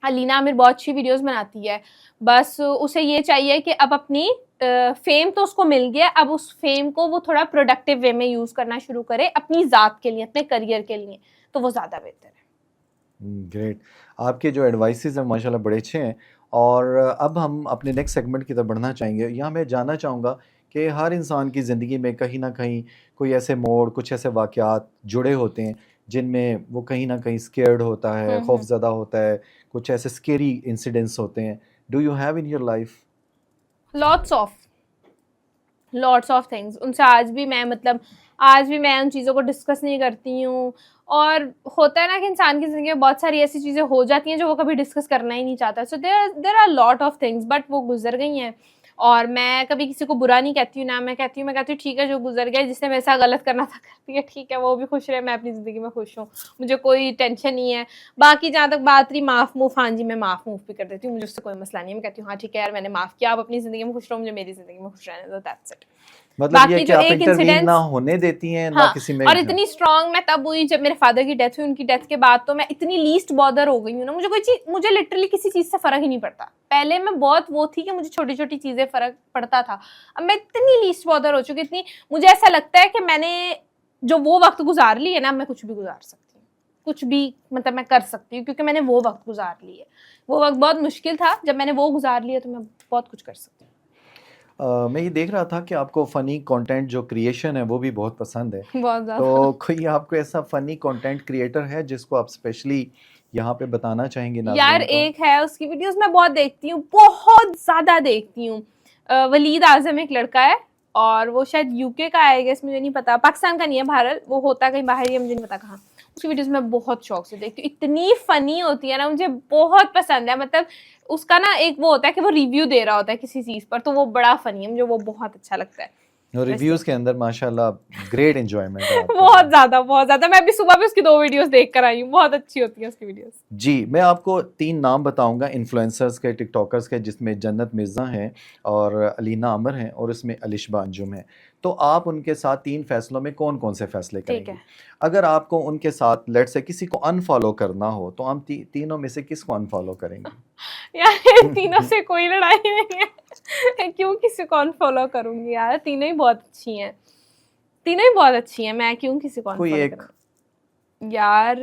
B: Alina Aamir बहुत अच्छी वीडियोस बनाती है। बस उसे ये चाहिए कि अब अपनी फेम तो उसको मिल गया, अब उस फेम को वो थोड़ा प्रोडक्टिव वे में यूज करना शुरू करे, अपनी जात के लिए, अपने करियर के लिए, तो वो ज्यादा बेहतर है।
A: ग्रेट। आपके जो एडवाइसेस हैं माशाल्लाह बड़े अच्छे हैं। और अब हम अपने नेक्स्ट सेगमेंट की तरफ बढ़ना चाहेंगे। यहाँ मैं जानना चाहूँगा कि हर इंसान की ज़िंदगी में कहीं ना कहीं कोई ऐसे मोड़, कुछ ऐसे वाक़यात जुड़े होते हैं जिनमें वो कहीं ना कहीं स्केर्ड होता है, खौफज़दा होता है, कुछ ऐसे स्केरी इंसिडेंट्स होते हैं। Do you have in your life?
B: Lots of things. उनसे आज भी मैं उन चीज़ों को डिस्कस नहीं करती हूँ। और होता है ना कि इंसान की ज़िंदगी में बहुत सारी ऐसी चीज़ें हो जाती हैं जो वो कभी डिस्कस करना ही नहीं चाहता। So there are lot of things, but वो गुजर गई हैं। और मैं कभी किसी को बुरा नहीं कहती हूँ ना, मैं कहती हूँ ठीक है, जो गुजर गया, जिसने मेरे साथ गलत करना था कर दिया, ठीक है, वो भी खुश रहे, मैं अपनी ज़िंदगी में खुश हूँ, मुझे कोई टेंशन नहीं है। बाकी जहाँ तक बात रही माफ़ मूफ, हाँ जी, मैं माफ़ मूफ भी कर देती हूँ, मुझे उससे कोई मसला नहीं है। मैं कहती हूँ हाँ ठीक है यार, मैंने माफ़ किया, आप अपनी ज़िंदगी में खुश रहो, मुझे मेरी ज़िंदगी में खुश रहने दो, दैट्स इट।
A: मतलब ये
B: बाकी
A: कि
B: जो
A: आप
B: एक
A: इंटरवीन
B: इंसिडेंट,
A: ना होने देती हैं ना
B: हाँ,
A: किसी में।
B: और इतनी स्ट्रांग मैं तब हुई जब मेरे फादर की डेथ हुई। उनकी डेथ के बाद तो मैं इतनी लीस्ट बॉदर हो गई हूँ ना, मुझे लिटरली किसी चीज से फर्क ही नहीं पड़ता। पहले मैं बहुत वो थी कि मुझे छोटी छोटी चीजें फर्क पड़ता था, अब मैं इतनी लीस्ट बॉदर हो चुकी, इतनी मुझे ऐसा लगता है कि मैंने जो वो वक्त गुजार ली है ना, मैं कुछ भी गुजार सकती हूँ, कुछ भी मतलब मैं कर सकती हूँ, क्योंकि मैंने वो वक्त गुजार ली है। वो वक्त बहुत मुश्किल था, जब मैंने वो गुजार लिया तो मैं बहुत कुछ कर सकती हूँ।
A: मैं ये देख रहा था कि आपको फ़नी कंटेंट जो क्रिएशन है वो भी बहुत पसंद है।
B: बहुत ज़्यादा।
A: तो कोई आपको ऐसा फ़नी कंटेंट क्रिएटर है जिसको आप स्पेशली यहाँ पे बताना चाहेंगे नाज़रीन
B: यार
A: को?
B: एक है, उसकी वीडियोस मैं बहुत देखती हूँ, बहुत ज़्यादा देखती हूँ। वलीद आज़म एक लड़का है, और वो शायद यूके का है, गेस मुझे नहीं पता, पाकिस्तान का नहीं है, भारत, वो होता कहीं बाहर ही है, मुझे नहीं पता कहाँ। उसकी वीडियोस मैं बहुत शौक से देखती हूँ, इतनी फनी होती है ना, मुझे बहुत पसंद है। मतलब उसका ना एक वो होता है कि वो रिव्यू दे रहा होता है किसी चीज़ पर, तो वो बड़ा फनी है, मुझे वो बहुत अच्छा लगता है।
A: और रिव्यूज़ के अंदर माशाल्लाह ग्रेट एंजॉयमेंट है आपको।
B: बहुत ज़्यादा। मैं अभी सुबह भी उसकी 2 वीडियोस देख कर आई हूँ, बहुत अच्छी होती है उसकी वीडियोस।
A: जी, मैं आपको 3 नाम बताऊंगा इन्फ्लुएंसर्स के, टिकटॉकर्स के, जिसमें जन्नत मिर्ज़ा हैं और अलीना अमर हैं और इसमें अलिशबा अंजुम हैं। तो आप उनके साथ 3 फैसलों में कौन-कौन से फैसले
B: ठीक
A: करेंगे?
B: है।
A: अगर आपको उनके साथ लेट्स से किसी को अनफॉलो करना हो तो हम तीनों में से किसको अनफॉलो करेंगे?
B: यार इन तीनों से कोई लड़ाई नहीं है। क्यों किसी को अनफॉलो करूंगी यार, तीनों ही बहुत अच्छी हैं, मैं क्यों किसी को
A: कोई
B: अनफॉलो
A: एक
B: करूंगी? यार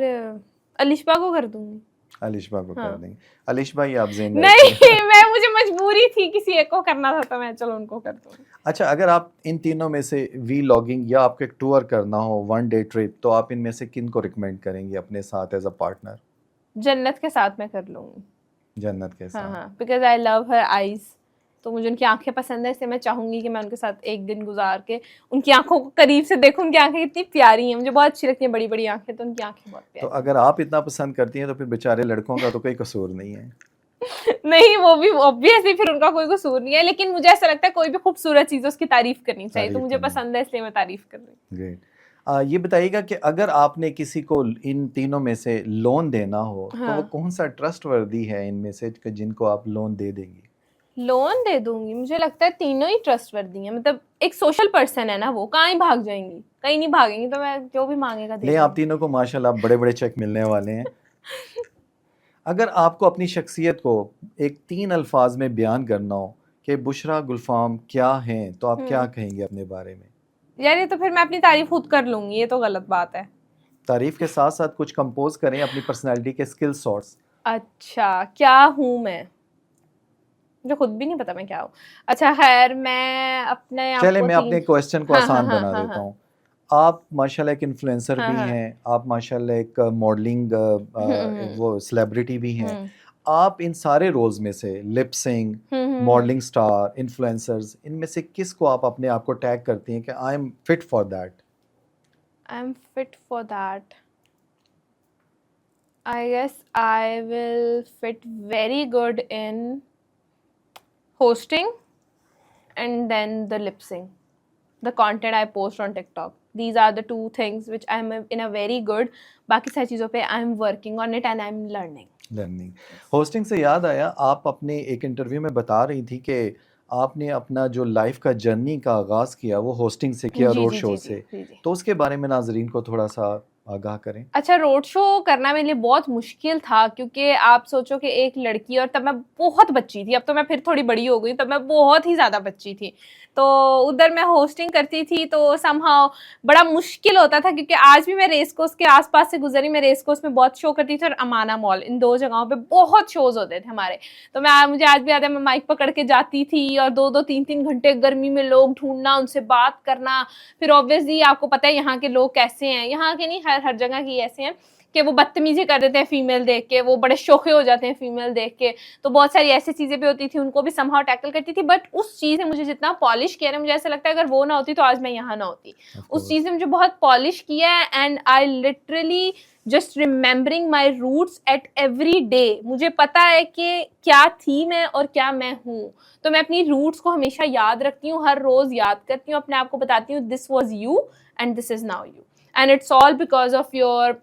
B: अलिशबा को कर दूंगी।
A: अलिशबा को
B: हाँ।
A: कर देंगे। अलिशबा या आप ज़ेन
B: नहीं मैं मुझे मजबूरी थी, किसी एक को करना था तो मैं चलो उनको कर दूंगी।
A: अच्छा, अगर आप इन तीनों में से वीलॉगिंग या आपको एक टूर करना हो, वन डे ट्रिप, तो आप इनमें से किन को रिकमेंड करेंगे अपने साथ एज अ पार्टनर?
B: जन्नत के साथ मैं कर लूंगी।
A: जन्नत के
B: हाँ
A: साथ।
B: हाँ, because I love her eyes, तो मुझे उनकी आंखें पसंद है, इसलिए मैं चाहूंगी कि मैं उनके साथ एक दिन गुजार के उनकी आंखों को करीब से देखूं। उनकी आंखें कितनी प्यारी हैं, मुझे बहुत अच्छी लगती हैं, बड़ी बड़ी आंखें, तो उनकी आंखें बहुत
A: तो
B: प्यारी
A: अगर आप इतना पसंद करती हैं तो फिर बेचारे लड़कों का तो कोई कसूर नहीं है।
B: नहीं वो भी ऑब्वियसली फिर उनका कोई कसूर नहीं है, लेकिन मुझे ऐसा लगता है कोई भी खूबसूरत चीज है उसकी तारीफ करनी चाहिए, तो
A: तारीफ
B: मुझे
A: करनी।
B: पसंद है इसलिए मैं तारीफ कर रही हूँ।
A: ग्रेट। ये बताइएगा कि अगर आपने किसी को इन तीनों में से लोन देना हो तो वो
B: हाँ।
A: कौन सा ट्रस्टवर्दी है इनमें से कि जिनको आप लोन दे देंगी?
B: लोन दे दूंगी, मुझे लगता है तीनों ही ट्रस्टवर्दी हैं, मतलब एक सोशल पर्सन है ना, वो कहाँ ही भाग जाएंगी, कहीं नहीं भागेंगी, तो मैं जो भी मांगेगा दे
A: ले, आप
B: दूंगी।
A: तीनों को माशाल्लाह बड़े बड़े चेक मिलने वाले हैं। अगर आपको अपनी शख्सियत को एक 3 अल्फाज में बयान करना हो कि बुशरा गुलफाम क्या हैं, तो आप क्या कहेंगे अपने बारे में?
B: यार ये तो फिर मैं अपनी तारीफ खुद कर लूंगी, ये तो गलत बात है।
A: तारीफ के साथ साथ कुछ कंपोज करें अपनी पर्सनालिटी के स्किल सॉर्ट्स।
B: अच्छा क्या हूँ मैं, मुझे खुद भी नहीं पता मैं क्या हूँ। अच्छा खैर मैं अपने आप
A: चले
B: को
A: मैं अपने क्वेश्चन को
B: हाँ,
A: आसान
B: हाँ,
A: बना
B: हाँ,
A: देता
B: हाँ,
A: हूँ। आप माशाल्लाह एक इन्फ्लुएंसर
B: हाँ,
A: भी
B: हाँ,
A: हैं, आप माशाल्लाह एक मॉडलिंग वो सेलिब्रिटी भी हैं।
B: हम्म,
A: आप इन सारे रोल्स में से लिप सिंग, मॉडलिंग स्टार, इन्फ्लुएंसर्स, इनमें से किस को आप अपने आप को टैग करती हैं कि I am fit for that?
B: I am fit for that, I guess I will fit very good in hosting and then the lip sync, the content I post on TikTok. These are the two things which I'm in a very good. बाकी सारी चीज़ों पे I'm working on it and I'm learning.
A: Learning. Hosting से याद आया, आप अपने एक इंटरव्यू में बता रही थी कि आपने अपना जो लाइफ का जर्नी का आगाज़ किया वो होस्टिंग से किया,
B: जी
A: रोड
B: जी
A: शो
B: जी
A: से।
B: जी जी।
A: तो उसके बारे में नाजरीन को थोड़ा सा आगाह करें।
B: अच्छा रोड शो करना मेरे लिए बहुत मुश्किल था, क्योंकि आप सोचो कि एक लड़की, और तब मैं बहुत बच्ची थी, अब तो मैं फिर थोड़ी बड़ी हो गई, तब मैं बहुत ही ज़्यादा बच्ची थी, तो उधर मैं होस्टिंग करती थी, तो समहाउ बड़ा मुश्किल होता था, क्योंकि आज भी मैं रेस कोर्स के आसपास से गुजरी, मैं रेस कोर्स में बहुत शो करती थी और अमाना मॉल, इन दो जगहों पे बहुत शोज होते थे हमारे। तो मुझे आज भी याद है, मैं माइक पकड़ के जाती थी और 2-2 3-3 घंटे गर्मी में लोग ढूंढना, उनसे बात करना। फिर ऑब्वियसली आपको पता है यहाँ के लोग कैसे हैं, यहाँ के नहीं हर जगह की ऐसे हैं कि वो बदतमीजी कर देते हैं फीमेल देख के, वो बड़े शोखे हो जाते हैं फीमेल देख के, तो बहुत सारी ऐसी चीज़ें भी होती थी, उनको भी समहाउ टैकल करती थी। बट उस चीज़ ने मुझे जितना पॉलिश किया ना, मुझे ऐसा लगता है अगर वो ना होती तो आज मैं यहाँ ना होती। उस चीज़ ने मुझे बहुत पॉलिश किया है, and I literally just remembering my roots at every day. मुझे पता है कि क्या थी मैं और क्या मैं हूँ, तो मैं अपनी रूट्स को हमेशा याद रखती हूँ, हर रोज़ याद करती हूँ, अपने आप को बताती हूँ this was you and this is now you, and it's all because of your,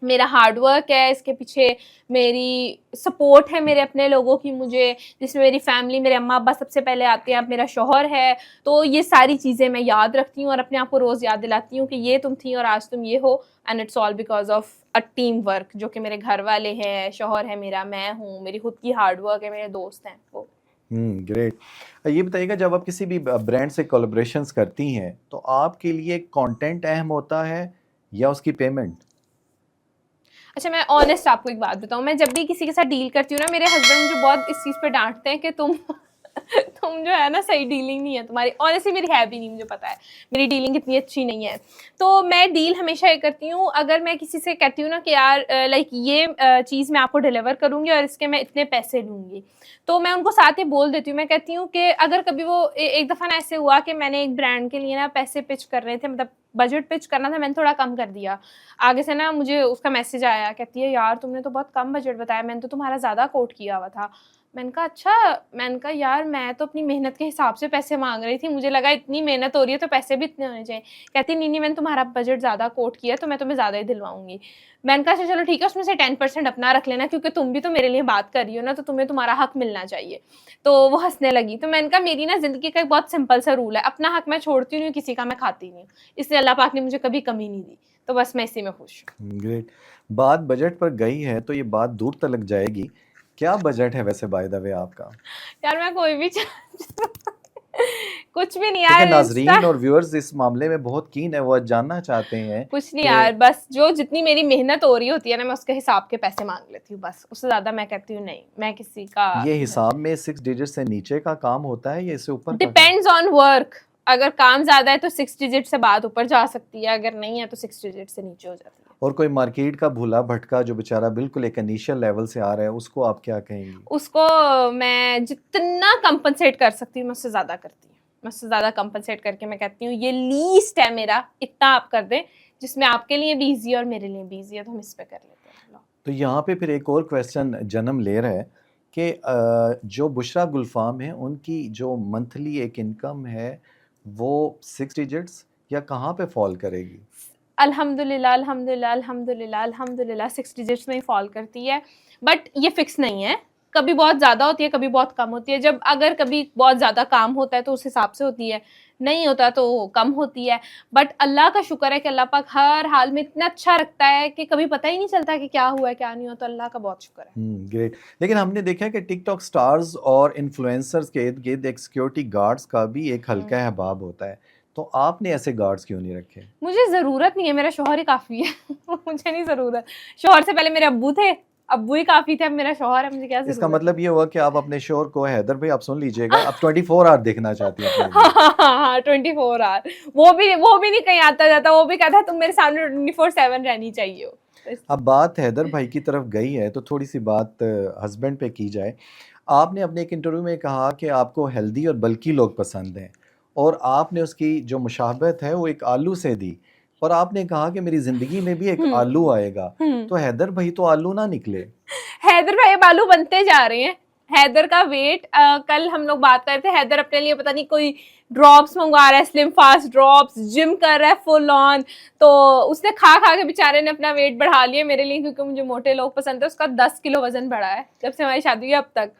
B: मेरा हार्डवर्क है इसके पीछे, मेरी सपोर्ट है मेरे अपने लोगों की मुझे, जिसमें मेरी फैमिली, मेरे अम्मा अब्बा सबसे पहले आते हैं, अब मेरा शौहर है, तो ये सारी चीज़ें मैं याद रखती हूँ और अपने आप को रोज़ याद दिलाती हूँ कि ये तुम थी और आज तुम ये हो, and it's all because of a team work, जो कि मेरे घर वाले हैं, शौहर है मेरा, मैं हूँ, मेरी खुद की हार्डवर्क है, मेरे दोस्त हैं वो।
A: ग्रेट। ये बताइएगा, जब आप किसी भी ब्रांड से कोलैबोरेशंस करती हैं तो आपके लिए कंटेंट अहम होता है या उसकी पेमेंट?
B: अच्छा मैं ऑनेस्ट आपको एक बात बताऊं, मैं जब भी किसी के साथ डील करती हूँ ना, मेरे हस्बैंड मुझे बहुत इस चीज़ पे डांटते हैं कि तुम तुम जो है ना सही डीलिंग नहीं है तुम्हारी। ऑनेस्टली मेरी है भी नहीं, मुझे पता है मेरी डीलिंग इतनी अच्छी नहीं है। तो मैं डील हमेशा ये करती हूँ, अगर मैं किसी से कहती हूँ ना कि यार लाइक ये चीज़ मैं आपको डिलीवर करूँगी और इसके मैं इतने पैसे लूँगी, तो मैं उनको साथ ही बोल देती हूँ। मैं कहती हूँ कि अगर कभी वो एक दफ़ा ना ऐसे हुआ कि मैंने एक ब्रांड के लिए ना पैसे पिच कर रहे थे, मतलब बजट पिच करना था, मैंने थोड़ा कम कर दिया। आगे से ना मुझे उसका मैसेज आया, कहती है यार तुमने तो बहुत कम बजट बताया, मैंने तो तुम्हारा ज़्यादा कोट किया हुआ था। मैंने कहा अच्छा, मैंने कहा यार मैं तो अपनी मेहनत के हिसाब से पैसे मांग रही थी, मुझे लगा इतनी मेहनत हो रही है तो पैसे भी इतने होने चाहिए। कहती नहीं मैंने तुम्हारा बजट ज़्यादा कोट किया तो मैं तुम्हें ज़्यादा ही दिलवाऊंगी। मैंने कहा अच्छा चलो ठीक है, उसमें से 10% अपना रख लेना, क्योंकि तुम भी तो मेरे लिए बात कर रही हो ना, तो तुम्हें तुम्हारा हक मिलना चाहिए। तो वो हंसने लगी। तो मैंने कहा मेरी ना ज़िंदगी का एक बहुत सिंपल सा रूल है, अपना हक मैं छोड़ती नहीं हूँ, किसी का मैं खाती नहीं हूँ, इसलिए अल्लाह पाक ने मुझे कभी कमी नहीं दी, तो बस मैं इसी में खुश हूँ।
A: ग्रेट। बात बजट पर गई है तो ये बात दूर तक जाएगी। क्या बजट है वैसे बाय द वे आपका?
B: यार मैं कोई भी कुछ भी नहीं
A: क्योंकि
B: यार,
A: नाजरीन और व्यूअर्स इस मामले में बहुत कीन है, वो जानना चाहते हैं
B: कुछ नहीं
A: कि
B: यार, बस जो जितनी मेरी मेहनत हो रही होती है ना, मैं उसके हिसाब के पैसे मांग लेती हूँ बस, उससे ज्यादा मैं कहती हूँ नहीं, मैं किसी का
A: ये हिसाब में 6 डिजिट से नीचे का काम होता है या इससे ऊपर का काम?
B: Depends on work. अगर काम ज्यादा है तो 6 डिजिट से बात ऊपर जा सकती है, अगर नहीं है तो 6 डिजिट से नीचे हो जाती है।
A: और कोई मार्केट का भूला भटका जो बेचारा बिल्कुल एक इनिशियल लेवल से आ रहा है, उसको आप क्या कहेंगी?
B: उसको मैं जितना कंपनसेट कर सकती हूँ मैं उससे ज्यादा करती हूँ, मैं उससे ज्यादा कंपनसेट करके मैं कहती हूँ ये लीस्ट है मेरा, इतना आप कर दें जिसमें आपके लिए भी ईजी और मेरे लिए भी ईजी है, तो हम इस पे कर लेते हैं। लो।
A: तो यहाँ पे फिर एक और क्वेश्चन जन्म ले रहा है कि जो बुशरा गुलफाम है उनकी जो मंथली एक इनकम है वो 6 डिजिट्स या कहाँ पे फॉल करेगी?
B: अल्हम्दुलिल्लाह अल्हम्दुलिल्लाह अल्हम्दुलिल्लाह अल्हम्दुलिल्लाह 6 डिजिट्स में ही फॉल करती है, बट ये फिक्स नहीं है, कभी बहुत ज़्यादा होती है, कभी बहुत कम होती है। जब अगर कभी बहुत ज़्यादा काम होता है तो उस हिसाब से होती है, नहीं होता तो कम होती है। बट अल्लाह का शुक्र है कि अल्लाह पाक हर हाल में इतना अच्छा रखता है कि कभी पता ही नहीं चलता कि क्या हुआ है क्या नहीं हुआ, तो अल्लाह का बहुत शुक्र है।
A: ग्रेट। लेकिन हमने देखा है कि टिकटॉक स्टार्स और इन्फ्लुएंसर्स के इर्द गिर्द एक सिक्योरिटी गार्ड्स का भी एक हल्का हबाब होता है, तो आपने ऐसे गार्ड्स क्यों नहीं रखे?
B: मुझे ज़रूरत नहीं है, मेरा शौहर ही काफ़ी है मुझे नहीं ज़रूरत। शौहर से पहले मेरे अब्बू थे, अब्बू ही काफ़ी थे, अब मेरा शौहर है, मुझे क्या
A: इसका
B: ज़रूरत।
A: मतलब ये हुआ कि आप अपने शोर को, हैदर भाई आप सुन लीजिएगा, आप 24 आवर देखना चाहती हैं अपने
B: हाँ
A: लिए।
B: हाँ हाँ 24 आवर, वो भी नहीं कहीं आता जाता, वो भी कहता है तुम मेरे सामने 24/7 रहनी चाहिए हो। तो
A: अब बात हैदर भाई की तरफ गई है तो थोड़ी सी बात हस्बैंड पे की जाए। आपने अपने एक इंटरव्यू में कहा कि आपको हेल्दी और बल्की लोग पसंद हैं और आपने उसकी जो मुशाबहत है वो एक आलू से दी और आपने कहा कि मेरी ज़िंदगी में भी एक
B: हम्म
A: आलू आएगा।
B: हम्म
A: तो हैदर भाई तो आलू ना निकले।
B: हैदर भाई बालू बनते जा रहे हैं। हैदर का वेट, कल हम लोग बात कर रहे थे, हैदर अपने लिए पता नहीं कोई ड्रॉप्स मंगवा रहा है, स्लिम फास्ट ड्रॉप्स, जिम कर रहा है फुल ऑन, तो उसने खा खा के बेचारे ने अपना वेट बढ़ा लिया मेरे लिए, क्योंकि मुझे मोटे लोग पसंद है। उसका 10 किलो वजन बढ़ा है जब से हमारी शादी हुई अब तक,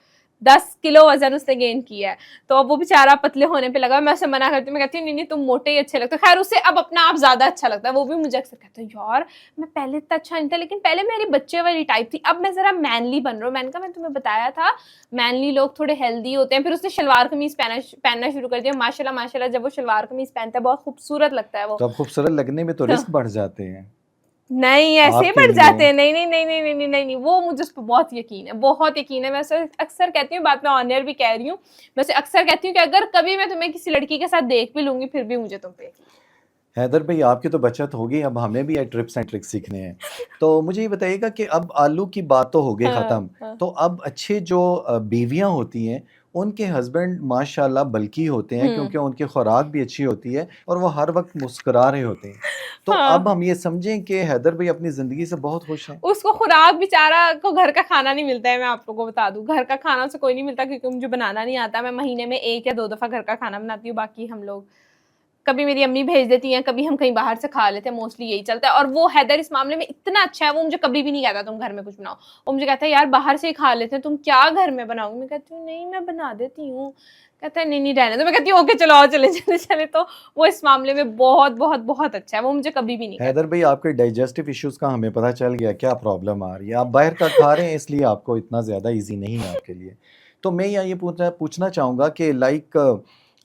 B: 10 किलो वजन उसने गेन किया है। तो अब वो बेचारा पतले होने पे लगा, मैं उसे मना करती हूँ, मैं कहती हूँ नहीं नहीं तुम मोटे ही अच्छे लगते हो। खैर उसे अब अपना आप ज्यादा अच्छा लगता है, वो भी मुझे अक्सर कहता है यार मैं पहले इतना अच्छा नहीं था, लेकिन पहले मेरी बच्चे वाली टाइप थी, अब मैं जरा मैनली बन रहा हूँ। मैंने कहा मैं तुम्हें बताया था मैनली लोग थोड़े हेल्दी होते हैं। फिर उसने शलवार कमीज पहनना शुरू कर दिया, माशाल्लाह माशाल्लाह, जब वो शलवार कमीज पहनता है बहुत खूबसूरत लगता है वो।
A: तो अब खूबसूरत लगने में तो
B: तो
A: रिस्क बढ़ जाते हैं
B: नहीं ऐसे ही
A: आपके
B: बढ़
A: लिए।
B: जाते हैं, नहीं नहीं नहीं नहीं नहीं नहीं नहीं नहीं, वो मुझे उस पर बहुत यकीन है, बहुत यकीन है। मैं उसे अक्सर कहती हूँ, बात मैं ऑनर भी कह रही हूँ, मैं उसे अक्सर कहती हूँ कि अगर कभी मैं तुम्हें किसी लड़की के साथ देख भी लूंगी फिर भी मुझे तुम पे यकीन है।
A: हैदर भाई आपकी तो बचत होगी, अब हमें भी ये ट्रिप्स एंड ट्रिक्स सीखने हैं। तो मुझे ये बताइएगा कि अब आलू की बात तो हो गई
B: हाँ
A: ख़त्म,
B: हाँ
A: तो अब अच्छे जो बीवियां होती हैं उनके हस्बैंड माशाल्लाह बल्की होते हैं क्योंकि उनकी खुराक भी अच्छी होती है और वो हर वक्त मुस्कुरा रहे होते हैं। तो अब
B: हाँ
A: हम ये समझें कि हैदर भाई अपनी ज़िंदगी से बहुत खुश हैं।
B: उसको खुराक, बेचारा को घर का खाना नहीं मिलता है, मैं आप लोगों को बता दूं, घर का खाना उसे कोई नहीं मिलता क्योंकि मुझे बनाना नहीं आता। मैं महीने में 1 या 2 दफा घर का खाना बनाती हूँ, बाकी हम लोग कभी मेरी अम्मी भेज देती हैं, कभी हम कहीं बाहर से खा लेते हैं, मोस्टली यही चलता है। और वो हैदर इस मामले में इतना अच्छा है, वो मुझे कभी भी नहीं कहता तुम घर में कुछ बनाओ, वो मुझे कहता है यार बाहर से ही खा लेते हैं, तुम क्या घर में बनाओगे। मैं कहती हूँ नहीं मैं बना देती हूँ, कहता है नहीं नहीं रहने दो। मैं कहती हूँ ओके चलो आओ चले चले चले। तो वो इस मामले में बहुत बहुत बहुत अच्छा है, वो मुझे कभी भी नहीं कहता।
A: हैदर भाई आपके डाइजेस्टिव इश्यूज का हमें पता चल गया, क्या प्रॉब्लम आ रही है, आप बाहर का खा रहे हैं इसलिए आपको इतना ज़्यादा इजी नहीं है आपके लिए। तो मैं यहाँ ये पूछना चाहूँगा कि लाइक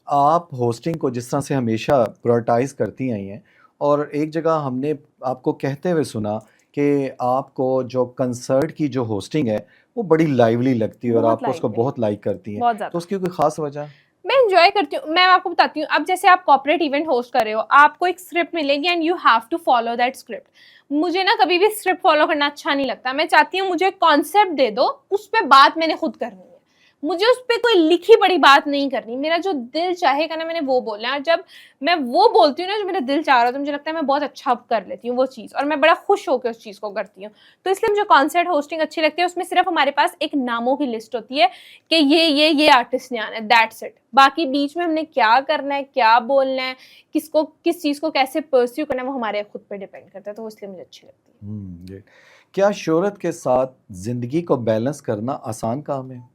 A: आप होस्टिंग को जिस तरह से हमेशा प्रायोरिटाइज करती आई हैं और एक जगह हमने आपको कहते हुए सुना कि आपको जो कंसर्ट की जो होस्टिंग है वो बड़ी लाइवली लगती है और
B: बहुत
A: आपको उसको
B: लाइवली,
A: बहुत लाइक करती हैं,
B: बहुत
A: तो
B: ज्यादा।
A: उसकी कोई ख़ास वजह?
B: मैं एंजॉय करती हूँ, मैं आपको बताती हूँ। अब जैसे आप कॉर्पोरेट इवेंट होस्ट कर रहे हो, आपको एक स्क्रिप्ट मिलेगी and you have to follow that script. मुझे ना कभी भी स्क्रिप्ट फॉलो करना अच्छा नहीं लगता, मैं चाहती हूँ मुझे कॉन्सेप्ट दे दो, उस पर बात मैंने खुद करनी है, मुझे उस पर कोई लिखी बड़ी बात नहीं करनी, मेरा जो दिल चाहेगा ना मैंने वो बोलना है। और जब मैं वो बोलती हूँ ना जो मेरा दिल चाह रहा है, तो मुझे लगता है मैं बहुत अच्छा कर लेती हूँ वो चीज़, और मैं बड़ा खुश होकर उस चीज़ को करती हूँ। तो इसलिए मुझे कॉन्सर्ट होस्टिंग अच्छी लगती है। उसमें सिर्फ हमारे पास एक नामों की लिस्ट होती है कि ये आर्टिस्ट ने आना है, दैट्स इट। बाकी बीच में हमने क्या करना है, क्या बोलना है, किसको किस चीज़ को कैसे परस्यू करना है, वो हमारे खुद पे डिपेंड करता है, तो इसलिए मुझे अच्छी लगती है।
A: ग्रेट। क्या शोहरत के साथ ज़िंदगी को बैलेंस करना आसान काम है?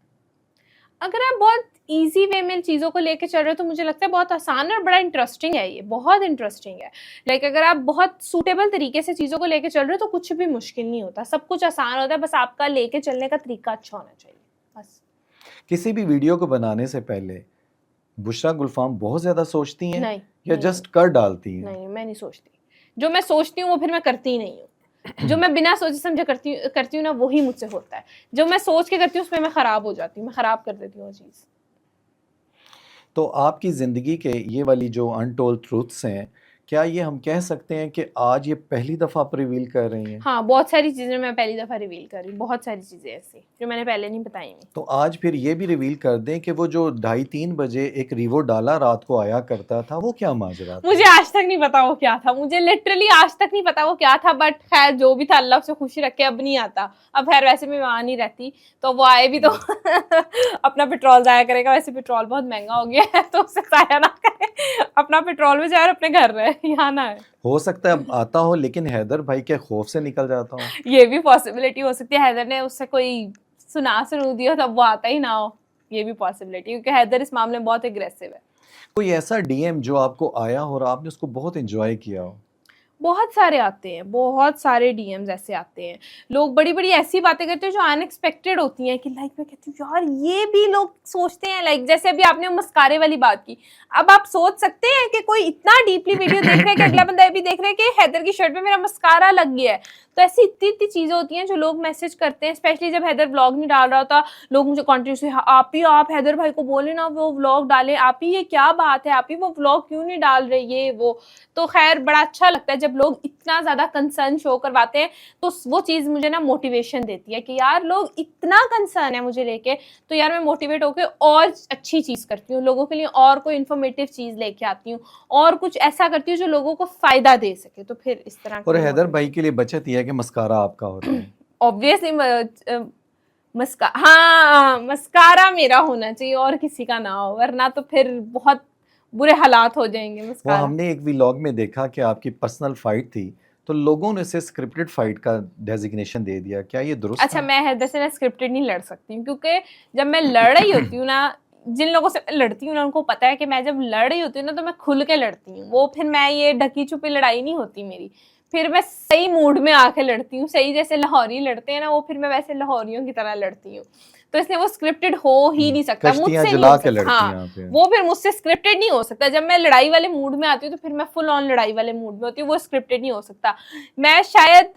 B: अगर आप बहुत इजी वे में चीज़ों को लेके चल रहे हो तो मुझे लगता है बहुत आसान और बड़ा इंटरेस्टिंग है, ये बहुत इंटरेस्टिंग है। लाइक अगर आप बहुत सूटेबल तरीके से चीज़ों को लेके चल रहे हो तो कुछ भी मुश्किल नहीं होता, सब कुछ आसान होता है, बस आपका लेके चलने का तरीका अच्छा होना चाहिए बस।
A: किसी भी वीडियो को बनाने से पहले बुशरा गुलफाम बहुत ज्यादा सोचती हैं
B: नहीं
A: या
B: नहीं,
A: जस्ट कर डालती हैं?
B: नहीं मैं नहीं सोचती। जो मैं सोचती हूँ वो फिर मैं करती ही नहीं हूँ। जो मैं बिना सोचे समझे करती हूँ ना, वही मुझसे होता है। जो मैं सोच के करती हूँ उसमें मैं खराब हो जाती हूँ, मैं खराब कर देती हूँ वो चीज़।
A: तो आपकी ज़िंदगी के ये वाली जो अनटोल्ड ट्रूथ्स हैं, क्या ये हम कह सकते हैं कि आज ये पहली दफ़ा आप रिवील कर रही हैं?
B: हाँ, बहुत सारी चीज़ें मैं पहली दफ़ा रिवील कर रही हूँ, बहुत सारी चीज़ें ऐसी जो मैंने पहले नहीं बताई हुई।
A: तो आज फिर ये भी रिवील कर दें कि वो जो 2:30-3 बजे एक रिवो डाला रात को आया करता था, वो क्या माजरा था?
B: मुझे आज तक नहीं पता वो क्या था, मुझे लिटरली आज तक नहीं पता वो क्या था, बट खैर जो भी था अल्लाह से खुशी रखे, अब नहीं आता। अब खैर वैसे मैं वहाँ नहीं रहती, तो वो आए भी तो अपना पेट्रोल जाया करेगा। वैसे पेट्रोल बहुत महंगा हो गया है, तो उससे जाया ना करे, अपना पेट्रोल में जाए और अपने घर रहे, यहाँ ना है।
A: हो सकता है अब आता हो, लेकिन हैदर भाई के खौफ से निकल जाता हूँ।
B: ये भी पॉसिबिलिटी हो सकती है, हैदर ने उससे कोई सुनू दिया तब वो आता ही ना हो, ये भी पॉसिबिलिटी, क्योंकि हैदर इस मामले में बहुत एग्रेसिव है।
A: कोई ऐसा डीएम जो आपको आया हो और आपने उसको बहुत एंजॉय किया हो?
B: बहुत सारे आते हैं, बहुत सारे डीएम्स ऐसे आते हैं। लोग बड़ी बड़ी ऐसी बातें करते हैं जो अनएक्सपेक्टेड होती हैं, कि लाइक मैं कहती हूँ यार ये भी लोग सोचते हैं। लाइक जैसे अभी आपने मस्कारे वाली बात की, अब आप सोच सकते हैं कि कोई इतना डीपली वीडियो देख रहा है कि अगला बंदा ये भी देख रहा है कि हैदर की शर्ट पे मेरा मस्कारा लग गया है। तो ऐसी इतनी इतनी चीजें होती हैं जो लोग मैसेज करते हैं, स्पेशली जब हैदर व्लॉग नहीं डाल रहा होता, लोग मुझे कॉन्टिन्यूसली आप हैदर भाई को बोले ना वो व्लॉग डाले, आप ही ये क्या बात है, आप ही वो व्लॉग क्यों नहीं डाल रहे, ये वो। तो खैर बड़ा अच्छा लगता है जब लोग इतना ज्यादा कंसर्न शो करवाते हैं, तो वो चीज मुझे ना मोटिवेशन देती है कि यार लोग इतना कंसर्न है मुझे लेके, तो यार मैं मोटिवेट होकर और अच्छी चीज करती हूँ लोगों के लिए, और कोई इन्फॉर्मेटिव चीज लेके आती हूँ, और कुछ ऐसा करती हूँ जो लोगों को फायदा दे सके। तो फिर इस तरह
A: और हैदर भाई के लिए बचत यह है कि मस्कारा आपका होता है।
B: ऑब्वियसली मस्कारा मेरा होना चाहिए और किसी का ना हो, वरना तो फिर बहुत बुरे हालात हो जाएंगे।
A: वो
B: मस्कारा
A: हमने एक व्लॉग में देखा कि आपकी पर्सनल फाइट थी, तो लोगों ने इसे स्क्रिप्टेड फाइट का डेजिग्नेशन दे दिया, क्या ये दुरुस्त
B: अच्छा,
A: था?
B: मैं हैदर से ना स्क्रिप्टेड नहीं लड़ सकती हूँ, क्योंकि जब मैं लड़ रही होती हूँ ना, जिन लोगों से मैं लड़ती हूँ ना उनको पता है कि मैं जब लड़ रही होती हूँ ना तो मैं खुल के लड़ती हूँ। वो फिर मैं ये ढकी छुपी लड़ाई नहीं होती मेरी, फिर मैं सही मूड में आके लड़ती हूँ, सही जैसे लाहौरी लड़ते हैं ना, वो फिर मैं वैसे लाहौरियों की तरह लड़ती हूँ। तो इसलिए वो स्क्रिप्टेड हो ही नहीं सकता, मुझसे
A: कश्तियां
B: नहीं
A: जला
B: हो
A: के
B: सकता।
A: लड़ती हैं
B: हाँ,
A: आप ये।
B: वो फिर मुझसे स्क्रिप्टेड नहीं हो सकता। जब मैं लड़ाई वाले मूड में आती हूँ तो फिर मैं फुल ऑन लड़ाई वाले मूड में होती हूँ, वो स्क्रिप्टेड नहीं हो सकता। मैं शायद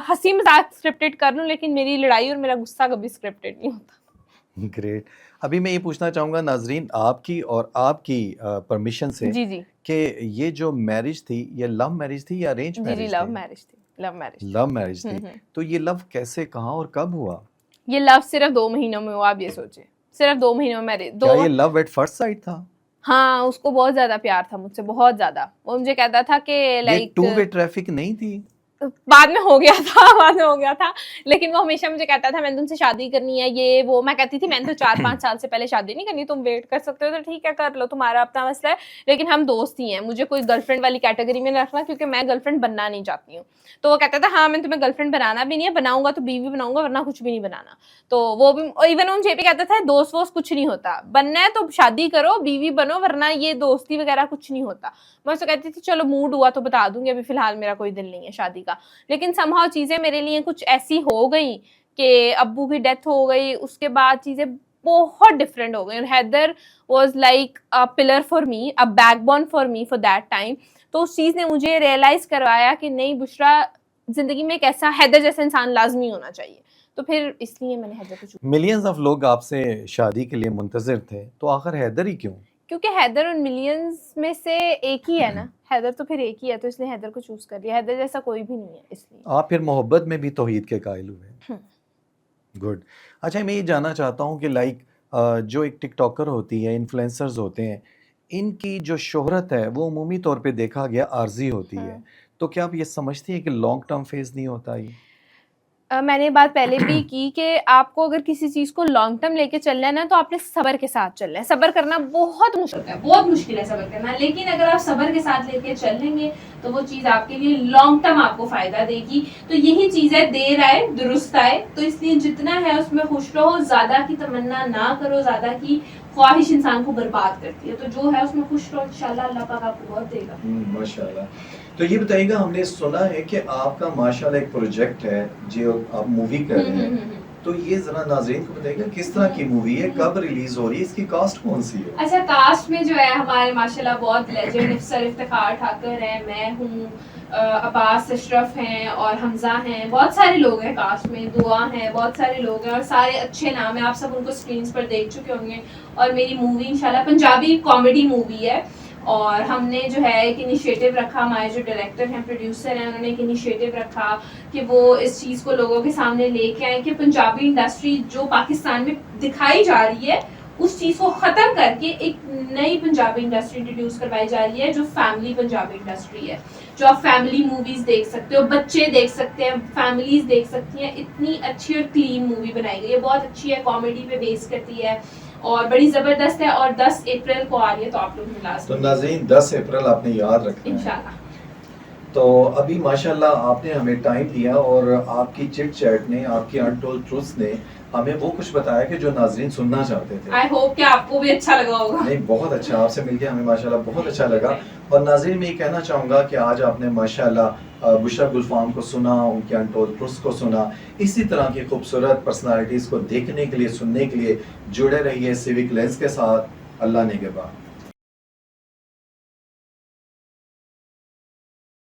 B: हंसी मजाक स्क्रिप्टेड कर लूँ, लेकिन मेरी लड़ाई और मेरा गुस्सा कभी स्क्रिप्टेड नहीं होता।
A: ग्रेट। अभी मैं ये पूछना चाहूँगा नाजरीन, आपकी और आपकी परमिशन से,
B: जी जी
A: कि ये जो मैरिज थी ये लव मैरिज थी या अरेंज
B: जी जी,
A: मैरिज
B: लव
A: थी?
B: मैरिज थी, लव मैरिज थी।
A: लव मैरिज थी। तो ये लव कैसे, कहाँ और कब हुआ?
B: ये लव सिर्फ 2 महीनों में हुआ, आप ये सोचे, सिर्फ 2 महीनों में मैरिज।
A: क्या ये लव एट फर्स्ट साइट था?
B: हाँ, उसको बहुत ज्यादा प्यार था मुझसे, बहुत ज्यादा। वो मुझे कहता था कि
A: ये
B: लाइक
A: टू वे ट्रैफिक नहीं थी?
B: बाद में हो गया था, बाद में हो गया था, लेकिन वो हमेशा मुझे कहता था मैंने तुमसे शादी करनी है, ये वो। मैं कहती थी मैंने तो 4-5 साल से पहले शादी नहीं करनी, तुम वेट कर सकते हो तो ठीक है कर लो, तुम्हारा अपना मसला है, लेकिन हम दोस्त ही हैं, मुझे कोई गर्लफ्रेंड वाली कैटेगरी में रखना, क्योंकि मैं गर्लफ्रेंड बनना नहीं चाहती हूँ। तो वो कहता था हाँ मैं तुम्हें गर्लफ्रेंड बनाना भी नहीं है, बनाऊंगा तो बीवी बनाऊंगा, वरना कुछ भी नहीं बनाना। तो वो भी इवन वो मुझे भी कहता था दोस्त वोस्त कुछ नहीं होता, बनना है तो शादी करो बीवी बनो, वरना ये दोस्ती वगैरह कुछ नहीं होता। मैं उससे कहती थी चलो मूड हुआ तो बता दूंगी, अभी फिलहाल मेरा कोई दिल नहीं है शादी का। लेकिन समहाउ चीजें मेरे लिए कुछ ऐसी हो गई कि अब्बू की डेथ हो गई, उसके बाद चीजें बहुत डिफरेंट हो गई। Haider was like a pillar for me, a backbone for me for that time. तो उस चीज ने मुझे रियलाइज करवाया कि नहीं बुशरा, जिंदगी में एक ऐसा हैदर जैसा इंसान लाजमी होना चाहिए। तो फिर इसलिए मैंने हैदर को चुना।
A: मिलियंस ऑफ लोग आपसे शादी के लिए मुंतजिर थे, तो आखिर हैदर ही क्यों?
B: क्योंकि हैदर उन मिलियंस में से एक ही है ना, हैदर तो फिर एक ही है, तो इसलिए हैदर को चूज कर लिया। हैदर जैसा कोई भी नहीं है, इसलिए।
A: आप फिर मोहब्बत में भी तौहीद के कायल हुए। गुड। अच्छा, मैं ये जानना चाहता हूँ कि लाइक जो एक टिकटॉकर होती है, इन्फ्लुएंसर्स होते हैं, इनकी जो शोहरत है वो उमूमी तौर पे देखा गया आर्जी होती है, तो क्या आप ये समझती हैं कि लॉन्ग टर्म फेज नहीं होता ये?
B: मैंने ये बात पहले भी की कि आपको अगर किसी चीज़ को लॉन्ग टर्म लेके चलना है ना, तो आपने सब्र के साथ चलना है। सब्र करना बहुत मुश्किल है, बहुत मुश्किल है सब्र करना, लेकिन अगर आप सब्र के साथ लेके चल लेंगे तो वो चीज़ आपके लिए लॉन्ग टर्म आपको फायदा देगी। तो यही चीज़ है, देर आए दुरुस्त आए। तो इसलिए जितना है उसमें खुश रहो, ज़्यादा की तमन्ना ना करो, ज़्यादा की ख्वाहिश इंसान को बर्बाद करती है। तो जो है उसमें खुश रहो, इंशाल्लाह अल्लाह पाक आपको बहुत देगा।
A: माशाल्लाह। तो ये बताइएगा, हमने सुना है कि आपका माशाल्लाह एक प्रोजेक्ट है जो आप मूवी कर रहे हैं, तो ये जरा नाज़रीन को बताइएगा किस तरह की मूवी है, कब रिलीज हो रही है, इसकी कास्ट कौन सी है?
B: अच्छा, कास्ट में जो है हमारे माशाल्लाह बहुत लेजेंड सर इफ्तिखार ठाकर है, मैं हूँ, अब्बास अशरफ हैं और हमजा हैं, बहुत सारे लोग हैं कास्ट में, दुआ हैं, बहुत सारे लोग हैं और सारे अच्छे नाम हैं। आप सब उनको स्क्रीन्स पर देख चुके होंगे। और मेरी मूवी इंशाल्लाह पंजाबी कॉमेडी मूवी है और हमने जो है एक इनिशिएटिव रखा, हमारे जो डायरेक्टर हैं, प्रोड्यूसर हैं, उन्होंने एक इनिशिएटिव रखा कि वो इस चीज़ को लोगों के सामने लेके आए कि पंजाबी इंडस्ट्री जो पाकिस्तान में दिखाई जा रही है उस चीज़ को ख़त्म करके एक नई पंजाबी इंडस्ट्री इंट्रोड्यूस करवाई जा रही है जो फैमिली पंजाबी इंडस्ट्री है, जो आप फैमिली मूवीज़ देख सकते हो, बच्चे देख सकते हैं, फैमिलीज़ देख सकती हैं। इतनी अच्छी और क्लीन मूवी बनाई गई है, बहुत अच्छी है, कॉमेडी पे बेस करती है और बड़ी ज़बरदस्त है और 10 अप्रैल को आ रही है, तो आप लोग मिला
A: तो नाज़रीन 10 अप्रैल आपने याद रखना है
B: इंशाल्लाह।
A: तो अभी माशाल्लाह आपने हमें टाइम दिया और आपकी चिट चैट ने, आपकी अनटोल्ड ट्रूथ्स ने हमें वो कुछ बताया कि जो नाज़रीन सुनना चाहते थे।
B: आई होप कि आपको भी अच्छा लगा होगा।
A: नहीं, बहुत अच्छा, आपसे मिलके हमें माशाल्लाह बहुत अच्छा लगा। और नाज़रीन मैं ये कहना चाहूँगा कि आज आपने माशाल्लाह बुशरा गुलफाम को सुना, उनके अनटोल्ड ट्रूथ्स को सुना। इसी तरह की खूबसूरत पर्सनालिटीज़ को देखने के लिए, सुनने के लिए जुड़े रहिए सिविक लेंस के साथ। अल्लाह निगहबान।